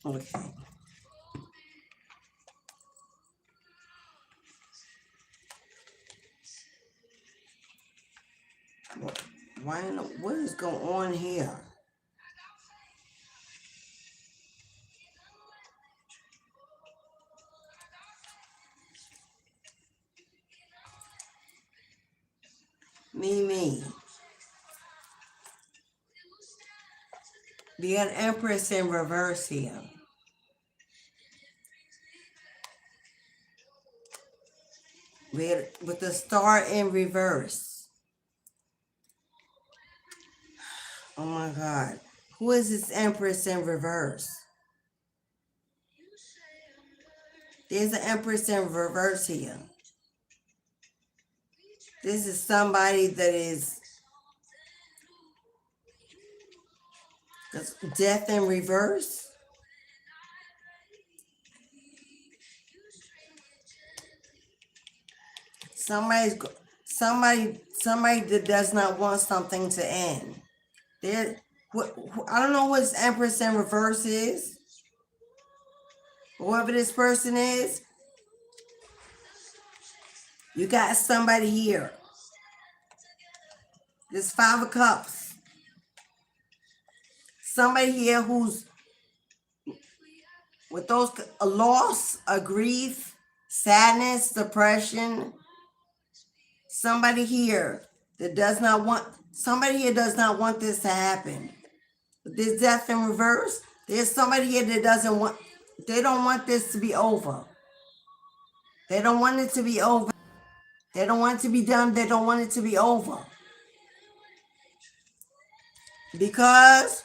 okay. What is going on here? Me. We got Empress in reverse here. With the star in reverse. Oh my God. Who is this Empress in reverse? There's an Empress in reverse here. This is somebody that is death in reverse. Somebody that does not want something to end. I don't know what this Empress in reverse is. Whoever this person is, you got somebody here. This Five of Cups. Somebody here who's with a loss, a grief, sadness, depression. Somebody here does not want this to happen. This death in reverse, there's somebody here that they don't want this to be over. They don't want it to be over. They don't want it to be done. They don't want it to be over. because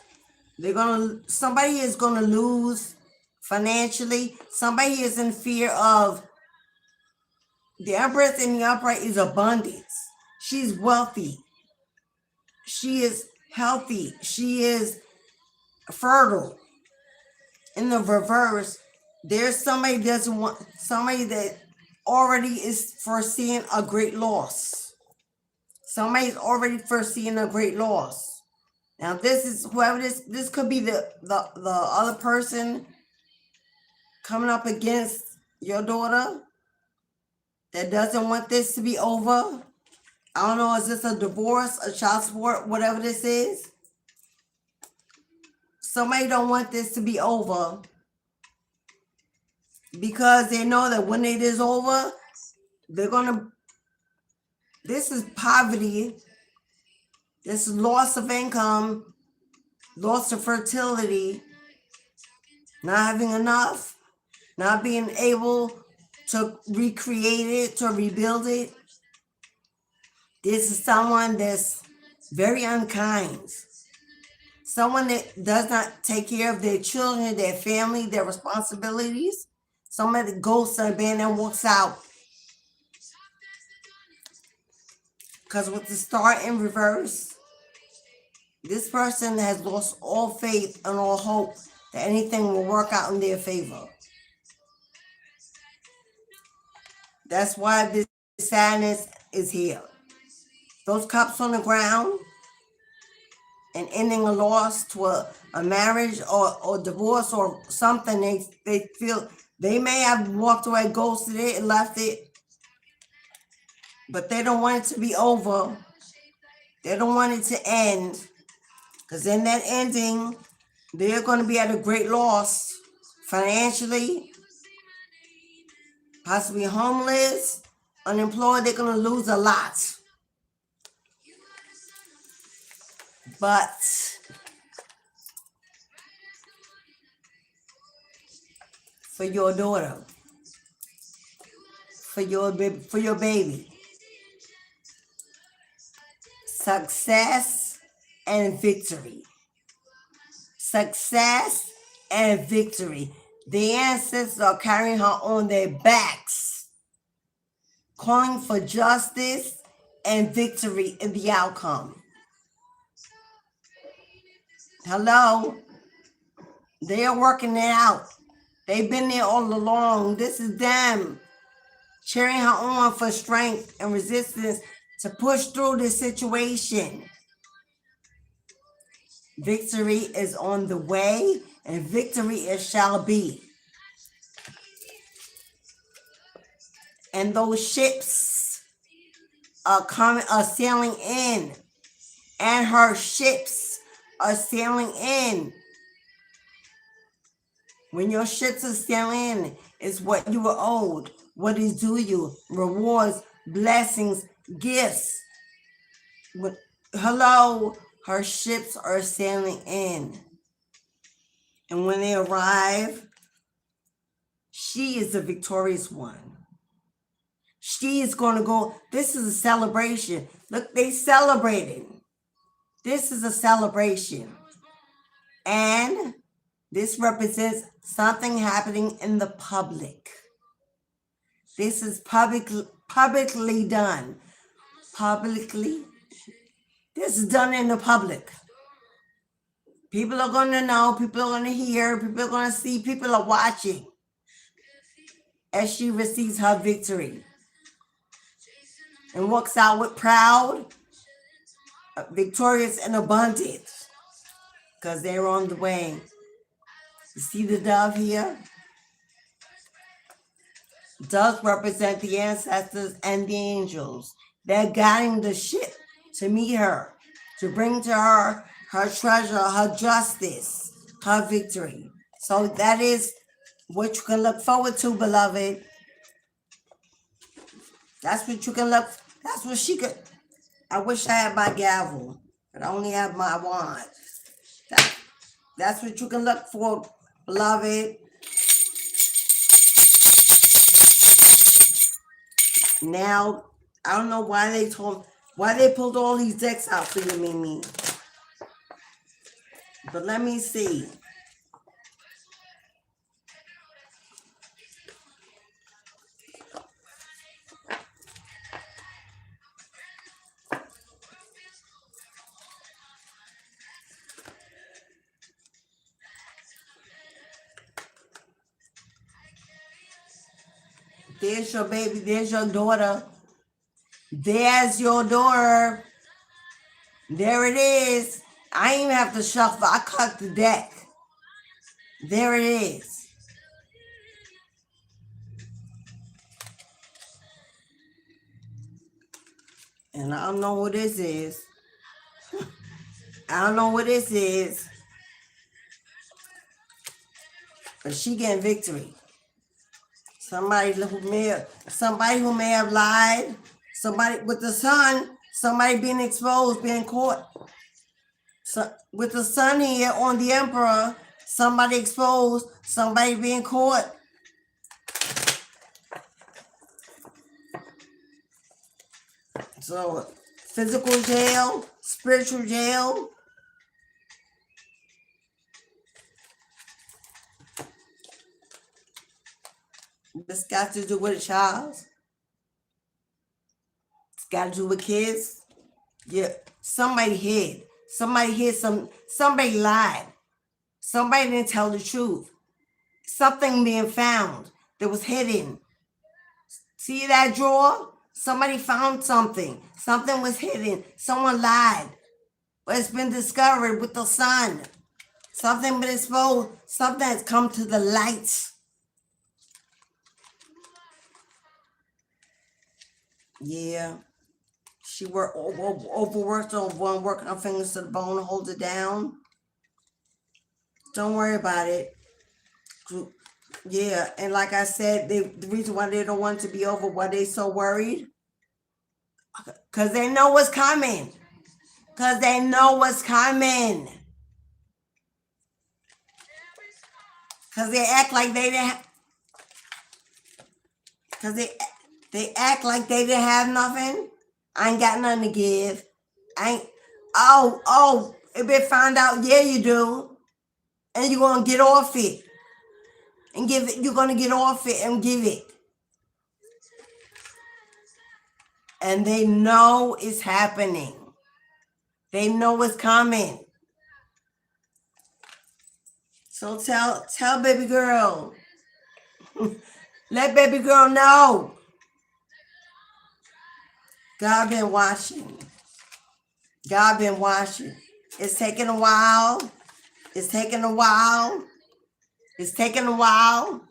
somebody is gonna lose financially. Somebody is in fear of the Empress in the upright is abundance. She's wealthy. She is healthy. She is fertile. In the reverse, there's somebody that already is foreseeing a great loss. Somebody's already foreseeing a great loss. Now, this could be the other person coming up against your daughter that doesn't want this to be over. I don't know, is this a divorce, a child support, whatever this is? Somebody don't want this to be over because they know that when it is over, this is poverty, this is loss of income, loss of fertility, not having enough, not being able to recreate it, to rebuild it. This is someone that's very unkind. Someone that does not take care of their children, their family, their responsibilities. Somebody that goes to a band and walks out. Because with the star in reverse, this person has lost all faith and all hope that anything will work out in their favor. That's why this sadness is here. Those cups on the ground and ending a loss to a marriage or divorce or something, they feel they may have walked away, ghosted it, and left it, but they don't want it to be over. They don't want it to end, because in that ending, they're going to be at a great loss financially, possibly homeless, unemployed. They're going to lose a lot. But for your daughter, for your baby, success and victory. Success and victory. The ancestors are carrying her on their backs, calling for justice and victory in the outcome. Hello? They are working it out. They've been there all along. This is them cheering her on for strength and resistance to push through this situation. Victory is on the way, and victory it shall be. And those ships are sailing in, and her ships are sailing in. When your ships are sailing in, it's what you were owed, what is due you, rewards, blessings, gifts. Hello, her ships are sailing in. And when they arrive, she is the victorious one. She is going to go. This is a celebration. Look, they celebrated. This is a celebration. And this represents something happening in the public. This is publicly done. Publicly. This is done in the public. People are going to know, people are going to hear, people are going to see, people are watching as she receives her victory and walks out with proud, victorious, and abundant, because they're on the way. You see the dove here? Doves represent the ancestors and the angels. They're guiding the ship to meet her, to bring to her her treasure, her justice, her victory. So that is what you can look forward to, beloved. That's what you can look, that's what she could. I wish I had my gavel, but I only have my wand. That's what you can look for, beloved. Now, I don't know why they pulled all these decks out for you, Mimi. But let me see. There's your baby. There's your daughter. There's your daughter. There it is. I didn't even have to shuffle. I cut the deck. There it is. And I don't know what this is. I don't know what this is. But she getting victory. Somebody who may have lied. Somebody with the sun. Somebody being exposed, being caught. So with the sun here on the emperor, somebody exposed, somebody being caught. So physical jail, spiritual jail. This got to do with a child. It's got to do with kids. Yeah, somebody hid. Somebody lied. Somebody didn't tell the truth. Something being found that was hidden. See that drawer? Somebody found something. Something was hidden. Someone lied. But it's been discovered with the sun. Something been exposed. Something has come to the light. Yeah. She overworked on one, working her fingers to the bone to hold it down. Don't worry about it. Yeah, and like I said, the reason why they don't want it to be over, why they so worried, because they know what's coming. Because they know what's coming. Because they act like they didn't. Because they act like they didn't have nothing. I ain't got nothing to give. It been found out. Yeah, you do. And you're going to get off it. And give it. You're going to get off it and give it. And they know it's happening. They know it's coming. So tell baby girl. Let baby girl know. God been watching. God been watching. It's taking a while. It's taking a while. It's taking a while.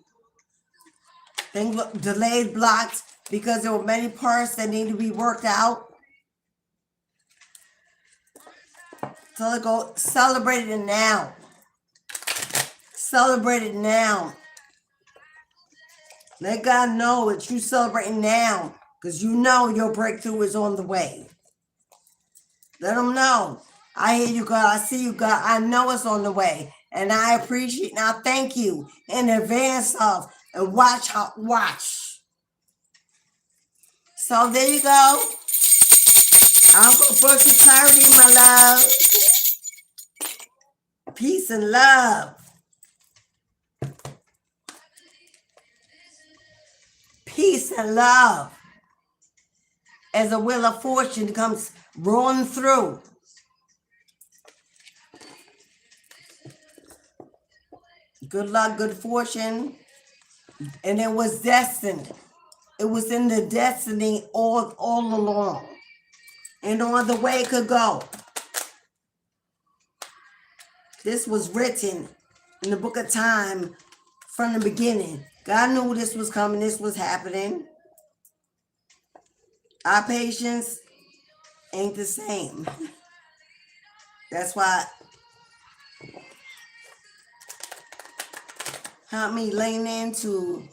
Things delayed, blocked, because there were many parts that need to be worked out. So let's go celebrate it now. Celebrate it now. Let God know that you celebrating now, because you know your breakthrough is on the way. Let them know. I hear you, God. I see you, God. I know it's on the way. And I appreciate and I thank you in advance of. And watch. So there you go. I'll go first with clarity, my love. Peace and love. Peace and love. As a wheel of fortune comes rolling through. Good luck, good fortune. And it was destined. It was in the destiny all along. And no other way it could go. This was written in the book of time from the beginning. God knew this was coming, this was happening. Our patience ain't the same. That's why help me lean into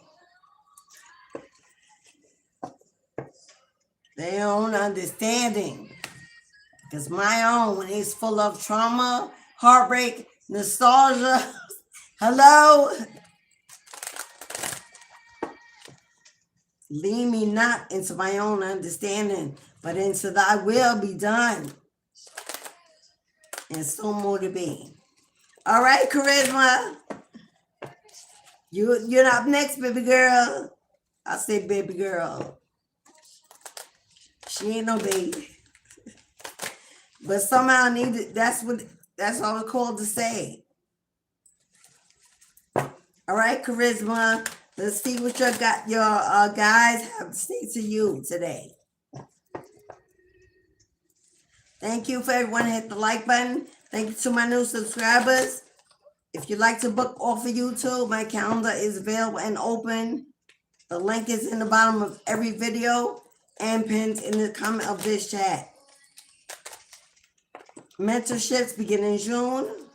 their own understanding. Because my own is full of trauma, heartbreak, nostalgia. Hello? Lead me not into my own understanding, but into thy will be done. And so more to be. All right, Charisma. You're up next, baby girl. I say baby girl. She ain't no baby. But somehow I need it. That's all it's called to say. All right, Charisma. Let's see what your guys have to say to you today. Thank you for everyone who hit the like button. Thank you to my new subscribers. If you'd like to book off of YouTube, my calendar is available and open. The link is in the bottom of every video and pinned in the comment of this chat. Mentorships begin in June.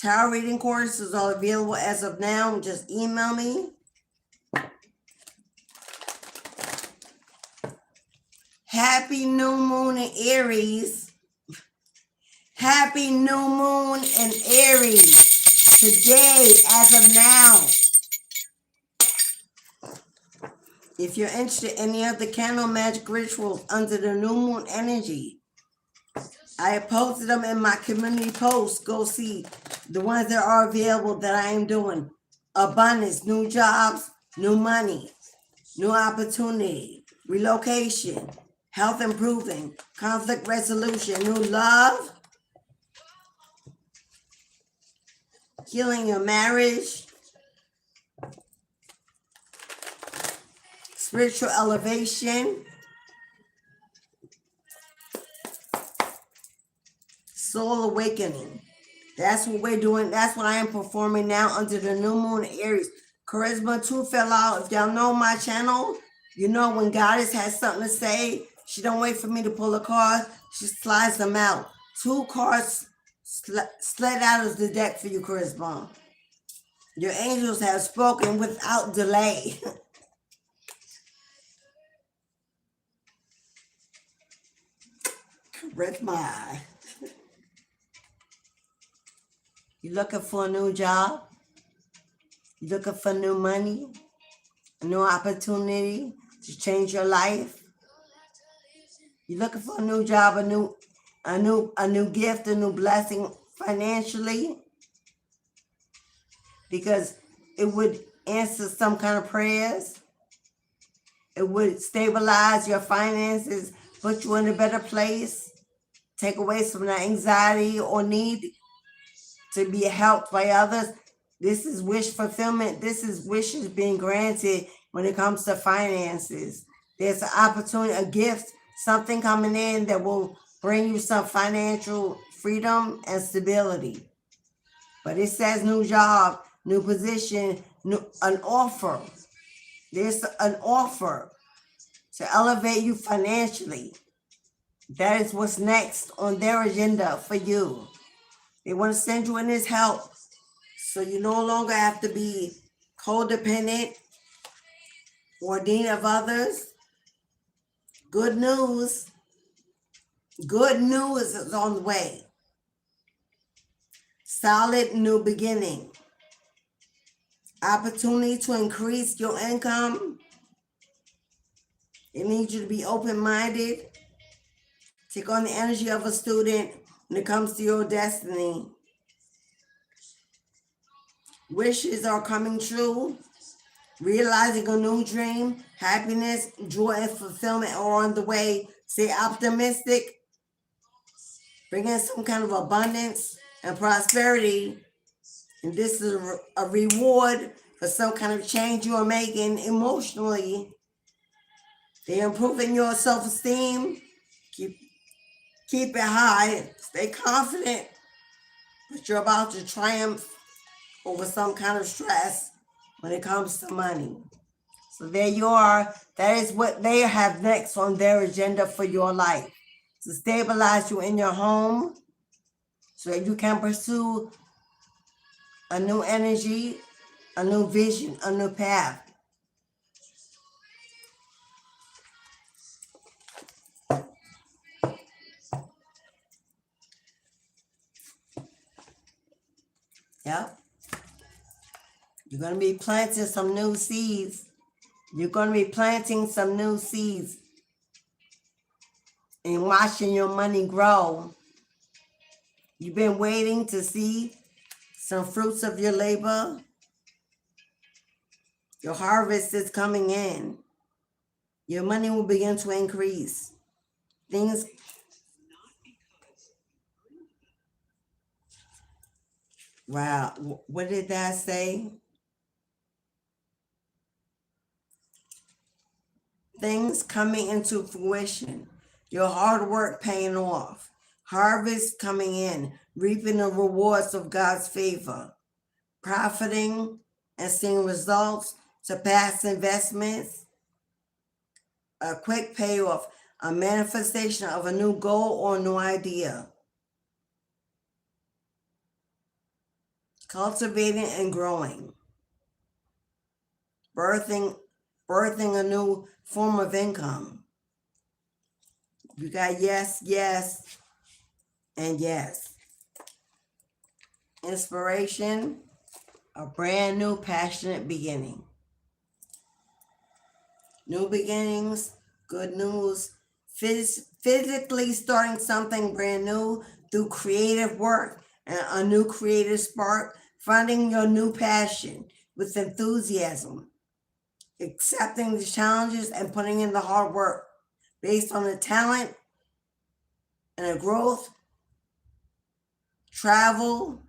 Tarot reading courses are available as of now. Just email me. Happy new moon in Aries. Happy new moon in Aries. Today, as of now. If you're interested in any of the candle magic rituals under the new moon energy, I have posted them in my community posts. Go see the ones that are available that I am doing. Abundance, new jobs, new money, new opportunity, relocation, health improving, conflict resolution, new love, healing your marriage, spiritual elevation, soul awakening. That's what we're doing. That's what I am performing now under the new moon Aries. Charisma 2 fell out. If y'all know my channel, you know when Goddess has something to say, she don't wait for me to pull a card. She slides them out. 2 cards slid out of the deck for you, Charisma. Your angels have spoken without delay. Charisma. You looking for a new job? You looking for new money? A new opportunity to change your life? You looking for a new job, a new gift, a new blessing financially? Because it would answer some kind of prayers. It would stabilize your finances, put you in a better place, take away some of the anxiety or need to be helped by others. This is wish fulfillment. This is wishes being granted when it comes to finances. There's an opportunity, a gift, something coming in that will bring you some financial freedom and stability. But it says new job, new position, an offer. There's an offer to elevate you financially. That is what's next on their agenda for you. They want to send you in this help so you no longer have to be codependent or need of others. Good news. Good news is on the way. Solid new beginning. Opportunity to increase your income. It needs you to be open-minded. Take on the energy of a student when it comes to your destiny. Wishes are coming true. Realizing a new dream, happiness, joy, and fulfillment are on the way. Stay optimistic. Bring in some kind of abundance and prosperity. And this is a reward for some kind of change you are making emotionally. They're improving your self-esteem. Keep it high. Stay confident that you're about to triumph over some kind of stress when it comes to money. So there you are. That is what they have next on their agenda for your life. To stabilize you in your home so that you can pursue a new energy, a new vision, a new path. Yep. You're going to be planting some new seeds. You're going to be planting some new seeds and watching your money grow. You've been waiting to see some fruits of your labor. Your harvest is coming in. Your money will begin to increase. Things. Wow. What did that say? Things coming into fruition. Your hard work paying off. Harvest coming in. Reaping the rewards of God's favor. Profiting and seeing results to past investments. A quick payoff. A manifestation of a new goal or a new idea. Cultivating and growing. Birthing a new form of income. You got yes, yes, and yes. Inspiration, a brand new passionate beginning. New beginnings, good news. Physically starting something brand new through creative work and a new creative spark. Finding your new passion with enthusiasm. Accepting the challenges and putting in the hard work based on the talent and the growth, travel,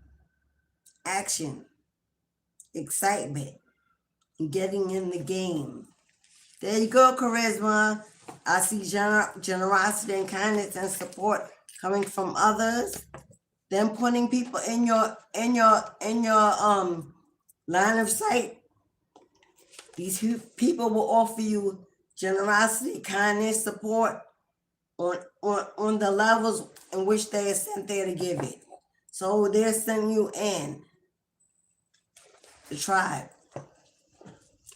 action, excitement, and getting in the game. There you go, charisma. I see generosity and kindness and support coming from others. Then putting people in your line of sight. These people will offer you generosity, kindness, support on the levels in which they are sent there to give it. So they're sending you in the tribe,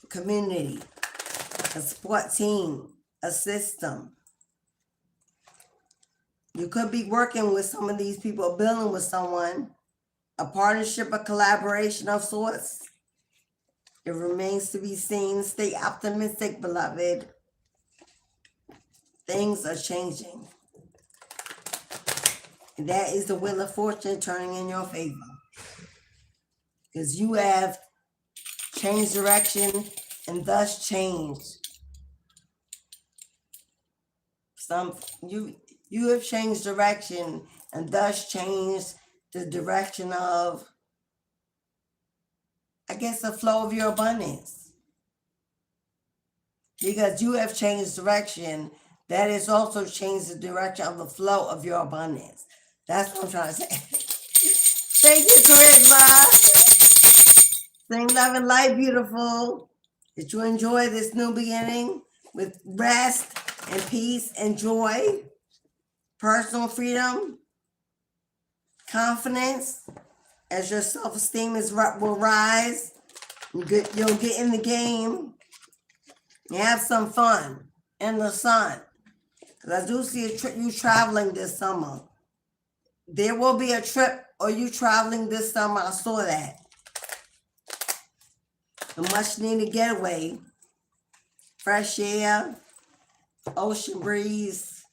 community, a support team, a system. You could be working with some of these people, building with someone, a partnership, a collaboration of sorts. It remains to be seen. Stay optimistic, beloved. Things are changing. And that is the wheel of fortune turning in your favor. Because you have changed direction and thus changed. You have changed direction and thus changed the direction of, I guess, the flow of your abundance. Because you have changed direction, that has also changed the direction of the flow of your abundance. That's what I'm trying to say. Thank you, Charisma. Sing love and light, beautiful. Did you enjoy this new beginning with rest and peace and joy, personal freedom, confidence, as your self-esteem will rise? You'll get in the game and have some fun in the sun. Because I do see you traveling this summer. There will be a trip or you traveling this summer. I saw that. A much needed getaway. Fresh air, ocean breeze,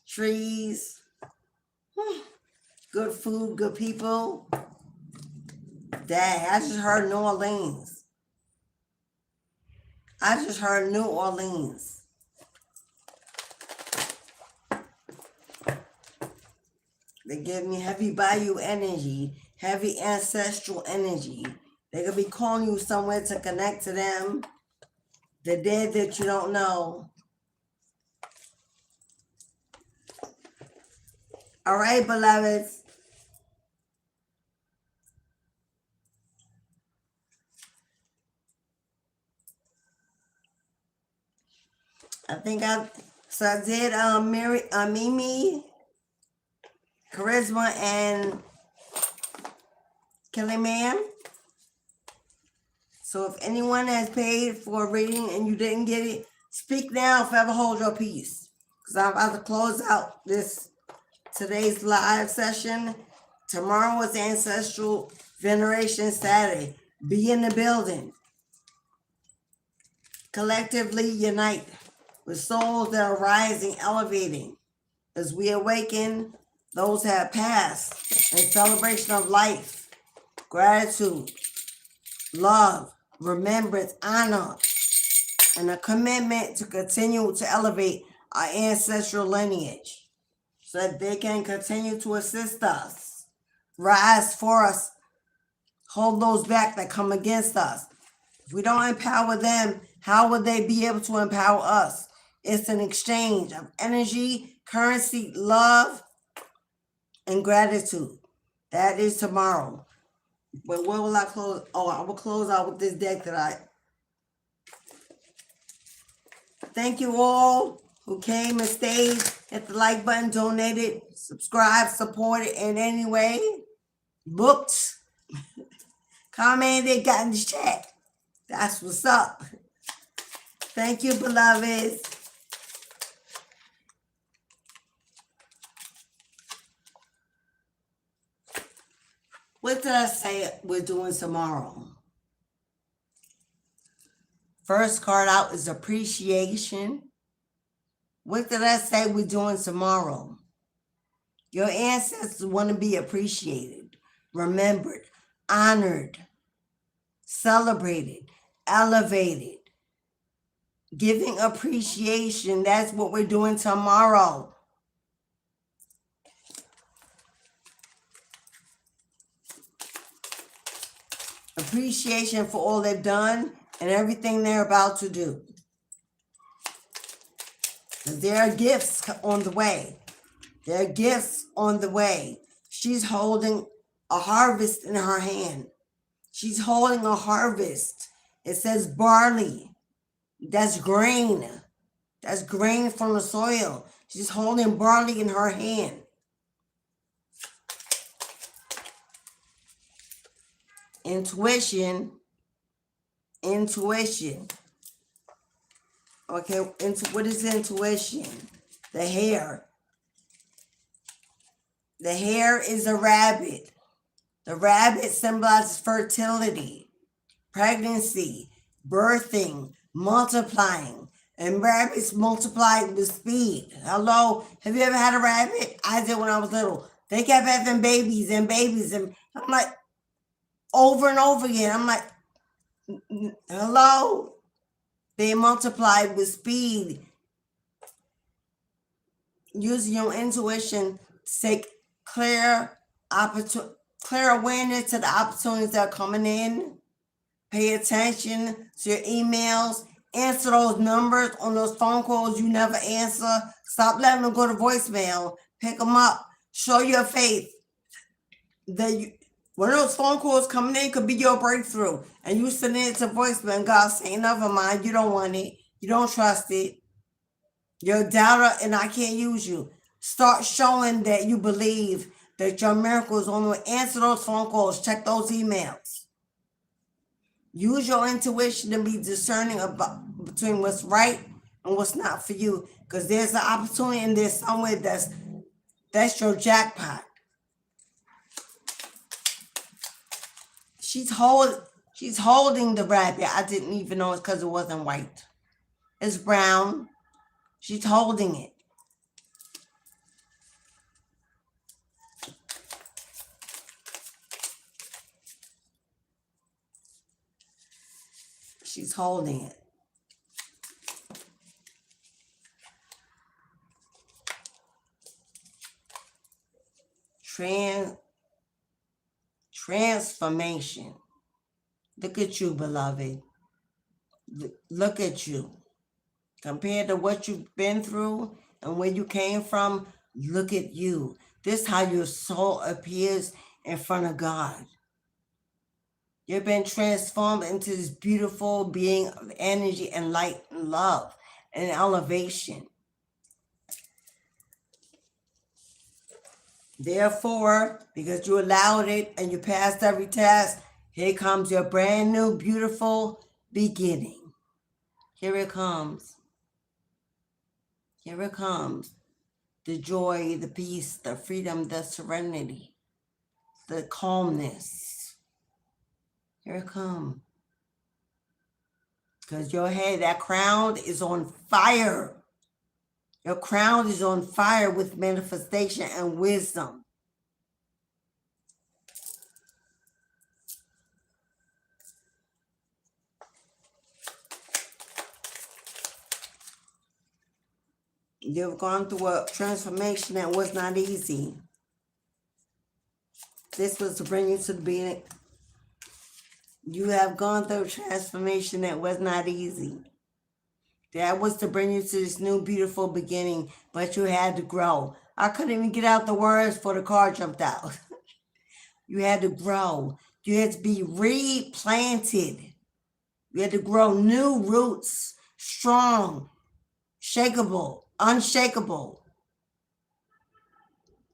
trees, good food, good people. Dang, I just heard New Orleans. They give me heavy bayou energy, heavy ancestral energy. They could be calling you somewhere to connect to them, the dead that you don't know. All right, beloveds. I did Mimi, Charisma, and Kelly Ma'am. So if anyone has paid for a reading and you didn't get it, speak now, forever hold your peace. Because I'm about to close out today's live session. Tomorrow is Ancestral Veneration Saturday. Be in the building. Collectively unite with souls that are rising, elevating. As we awaken those that have passed in celebration of life. gratitude, love, remembrance, honor, and a commitment to continue to elevate our ancestral lineage so that they can continue to assist us, rise for us, hold those back that come against us. If we don't empower them, how would they be able to empower us? It's an exchange of energy, currency, love, and gratitude. That is tomorrow. But where will I close? Oh, I will close out with this deck that I... Thank you all who came and stayed, hit the like button, donated, subscribed, supported in any way, booked, commented, got in the chat. That's what's up. Thank you, beloveds. What did I say we're doing tomorrow? First card out is appreciation. What did I say we're doing tomorrow? Your ancestors want to be appreciated, remembered, honored, celebrated, elevated. Giving appreciation, that's what we're doing tomorrow. Appreciation for all they've done and everything they're about to do. There are gifts on the way. There are gifts on the way. She's holding a harvest in her hand. She's holding a harvest. It says barley. That's grain. That's grain from the soil. She's holding barley in her hand. Intuition. Okay, what is intuition? The hair. The hair is a rabbit. The rabbit symbolizes fertility, pregnancy, birthing, multiplying. And rabbits multiply with speed. Hello? Have you ever had a rabbit? I did when I was little. They kept having babies and babies. And I'm like, over and over again. I'm like, hello? They multiply with speed. Using your intuition to take clear awareness to the opportunities that are coming in. Pay attention to your emails. Answer those numbers on those phone calls you never answer. Stop letting them go to voicemail. Pick them up. Show your faith. One of those phone calls coming in could be your breakthrough. And you sending it to voicemail and God saying, never mind, you don't want it. You don't trust it. You're a doubter and I can't use you. Start showing that you believe that your miracle is on the way. Answer those phone calls. Check those emails. Use your intuition to be discerning between what's right and what's not for you. Because there's an opportunity and there's somewhere that's your jackpot. She's holding the rabbit. I didn't even know it's because it wasn't white. It's brown. She's holding it. She's holding it. Transformation. Look at you, beloved. Look at you. Compared to what you've been through and where you came from, look at you. This is how your soul appears in front of God. You've been transformed into this beautiful being of energy and light and love and elevation. Therefore, because you allowed it and you passed every test, here comes your brand new, beautiful beginning. Here it comes. Here it comes. The joy, the peace, the freedom, the serenity, the calmness. Here it comes. Because your head, that crown is on fire. Your crown is on fire with manifestation and wisdom. You've gone through a transformation that was not easy. This was to bring you to the beginning. You have gone through a transformation that was not easy. That was to bring you to this new beautiful beginning, but you had to grow. I couldn't even get out the words before the car jumped out. You had to grow. You had to be replanted. You had to grow new roots, strong, shakeable, unshakable,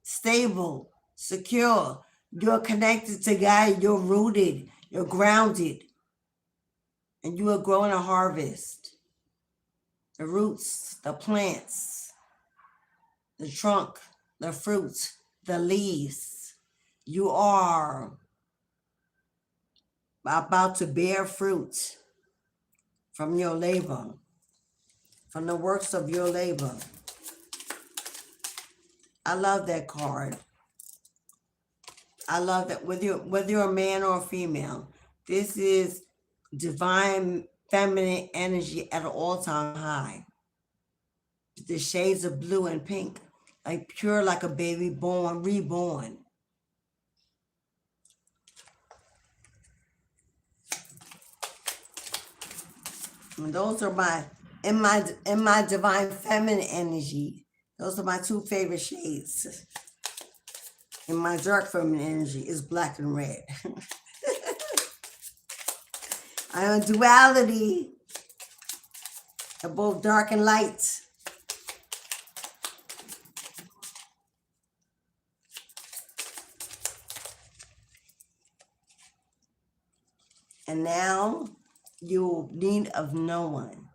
stable, secure. You're connected to God. You're rooted. You're grounded. And you are growing a harvest. The roots, the plants, the trunk, the fruits, the leaves. You are about to bear fruit from your labor, from the works of your labor. I love that card. I love that whether you're a man or a female, this is divine feminine energy at an all-time high. The shades of blue and pink, like pure like a baby born, reborn. And those are in my divine feminine energy. Those are my two favorite shades. And my dark feminine energy is black and red. I'm a duality of both dark and light. And now you need of no one.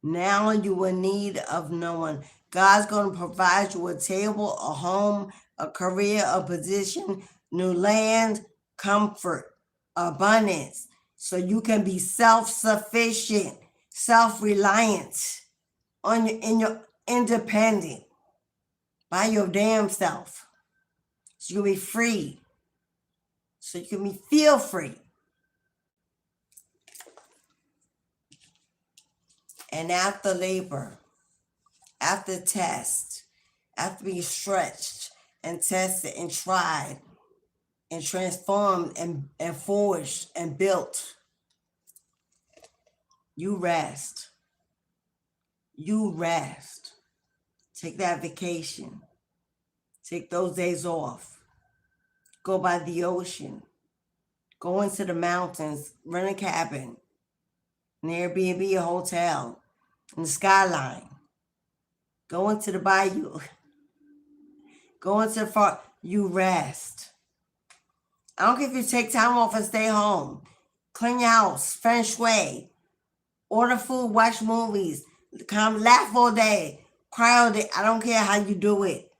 Now you in need of no one. God's going to provide you a table, a home, a career, a position, new land, comfort, abundance, so you can be self-sufficient, self-reliant, in your independent by your damn self. So you'll be free. So you can feel free. And after labor, after test, after being stretched and tested and tried and transformed and forged and built, you rest. You rest. Take that vacation. Take those days off. Go by the ocean. Go into the mountains. Rent a cabin. An Airbnb, a hotel. In the skyline. Go into the bayou. Go into the far. You rest. I don't care if you take time off and stay home. Clean your house. Feng shui. Order food. Watch movies. Come laugh all day. Cry all day. I don't care how you do it.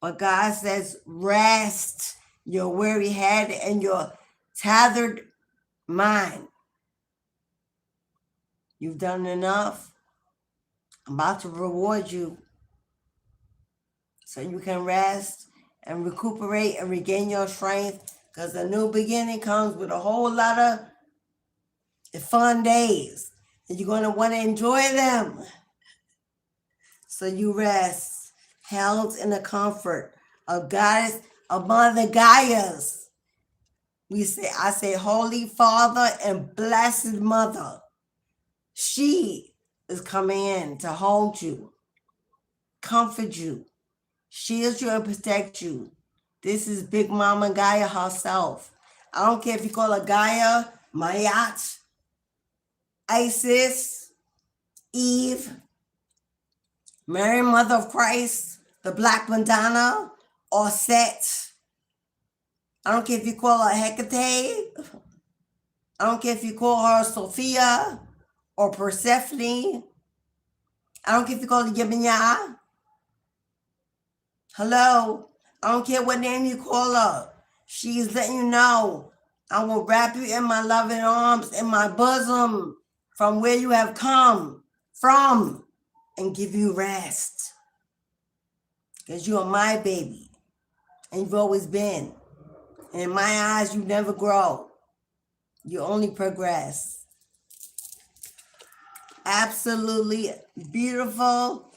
But God says rest your weary head and your tethered mind. You've done enough. I'm about to reward you so you can rest and recuperate and regain your strength, because a new beginning comes with a whole lot of fun days, and you're going to want to enjoy them. So you rest, held in the comfort of Goddess, of Mother Gaia's. I say, Holy Father and Blessed Mother. She is coming in to hold you, comfort you, shield you, and protect you. This is Big Mama Gaia herself. I don't care if you call her Gaia, Mayat, Isis, Eve, Mary, Mother of Christ, the Black Madonna, or Set. I don't care if you call her Hecate. I don't care if you call her Sophia or Persephone. I don't care if you call her Yeminya. Hello. I don't care what name you call her. She's letting you know, I will wrap you in my loving arms, in my bosom, from where you have come from, and give you rest. Because you are my baby, and you've always been. And in my eyes, you never grow. You only progress. Absolutely beautiful,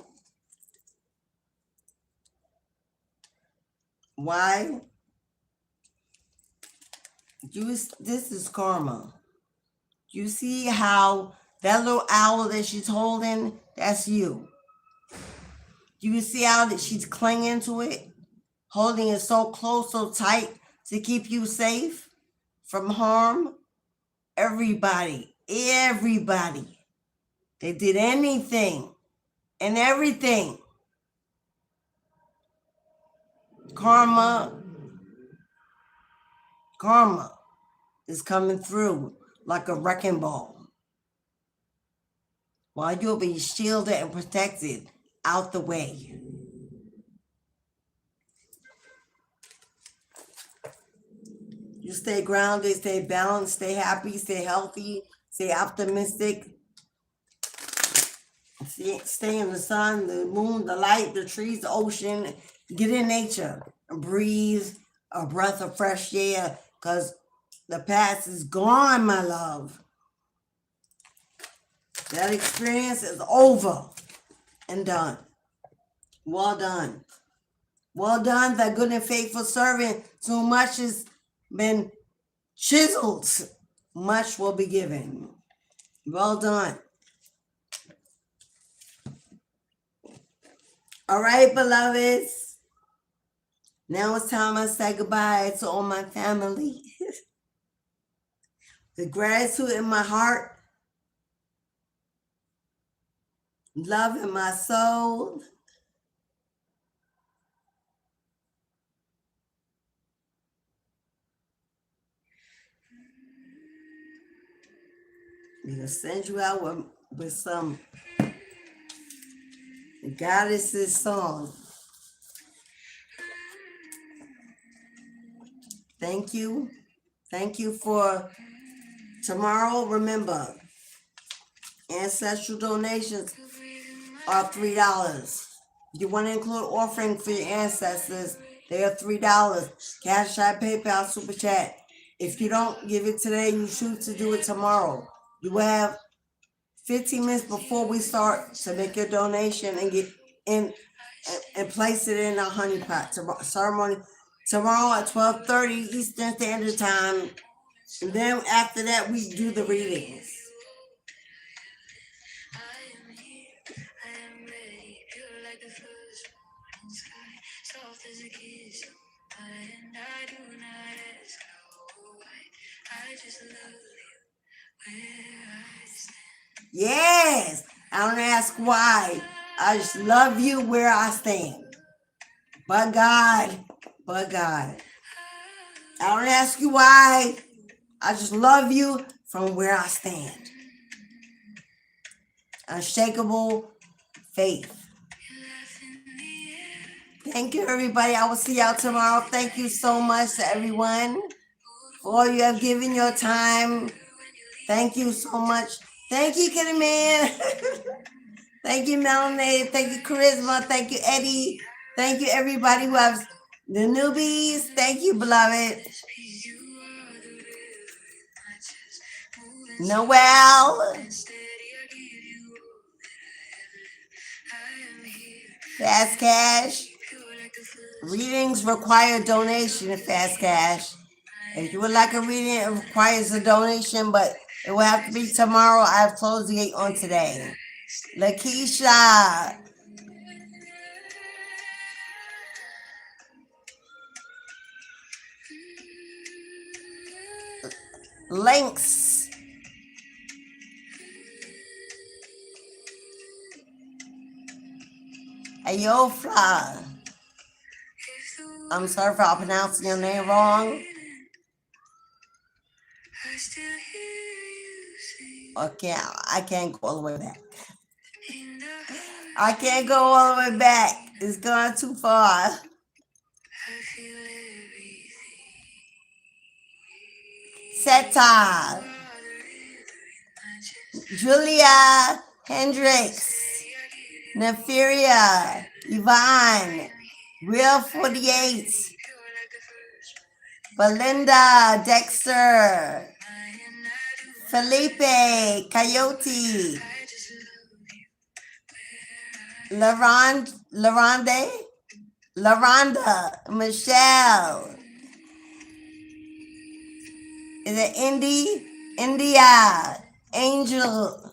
Why? This is karma. You see how that little owl that she's holding, that's you. You see how that she's clinging to it, holding it so close, so tight to keep you safe from harm? Everybody, they did anything and everything. Karma is coming through like a wrecking ball, while you'll be shielded and protected out the way. You stay grounded, stay balanced, stay happy, stay healthy, stay optimistic. Stay in the sun, the moon, the light, the trees, the ocean. Get in nature and breathe a breath of fresh air, because the past is gone, my love. That experience is over and done. Well done. Well done, thy good and faithful servant. So much has been chiseled, much will be given. Well done. All right, beloveds. Now it's time I say goodbye to all my family. The gratitude in my heart, love in my soul. I'm gonna send you out with some Goddess's song. Thank you. Thank you for tomorrow. Remember, ancestral donations are $3. If you want to include offering for your ancestors, they are $3. Cashapp, PayPal, Super Chat. If you don't give it today, you choose to do it tomorrow. You will have 15 minutes before we start to make your donation and get in and place it in a honey pot. Ceremony tomorrow at 12:30 Eastern Standard Time. And then after that, we do the readings. Yes, I don't ask why. I just love you where I stand. But God. I don't ask you why. I just love you from where I stand. Unshakable faith. Thank you, everybody. I will see y'all tomorrow. Thank you so much to everyone for all you have given your time. Thank you so much. Thank you, Kitty Man. Thank you, Melanie. Thank you, Charisma. Thank you, Eddie. Thank you, everybody who has the newbies. Thank you, beloved. Noel. Fast Cash. Readings require donation in Fast Cash. If you would like a reading, it requires a donation, but it will have to be tomorrow. I have closed the gate on today. Lakeisha. Links. Ayofla. I'm sorry for pronouncing your name wrong. Okay, I can't go all the way back. I can't go all the way back. It's gone too far. Seta. Julia Hendricks. Neferia. Yvonne. Real 48. Belinda. Dexter. Felipe. Coyote. Laronde. LaRonda, Michelle. Is it India, Angel,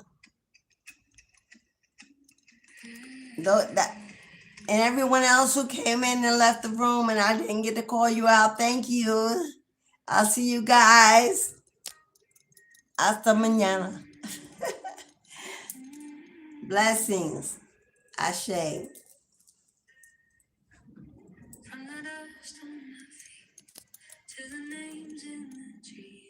and everyone else who came in and left the room and I didn't get to call you out. Thank you. I'll see you guys. Hasta mañana. Blessings. Ashe. From the dust on my feet to the names in the trees.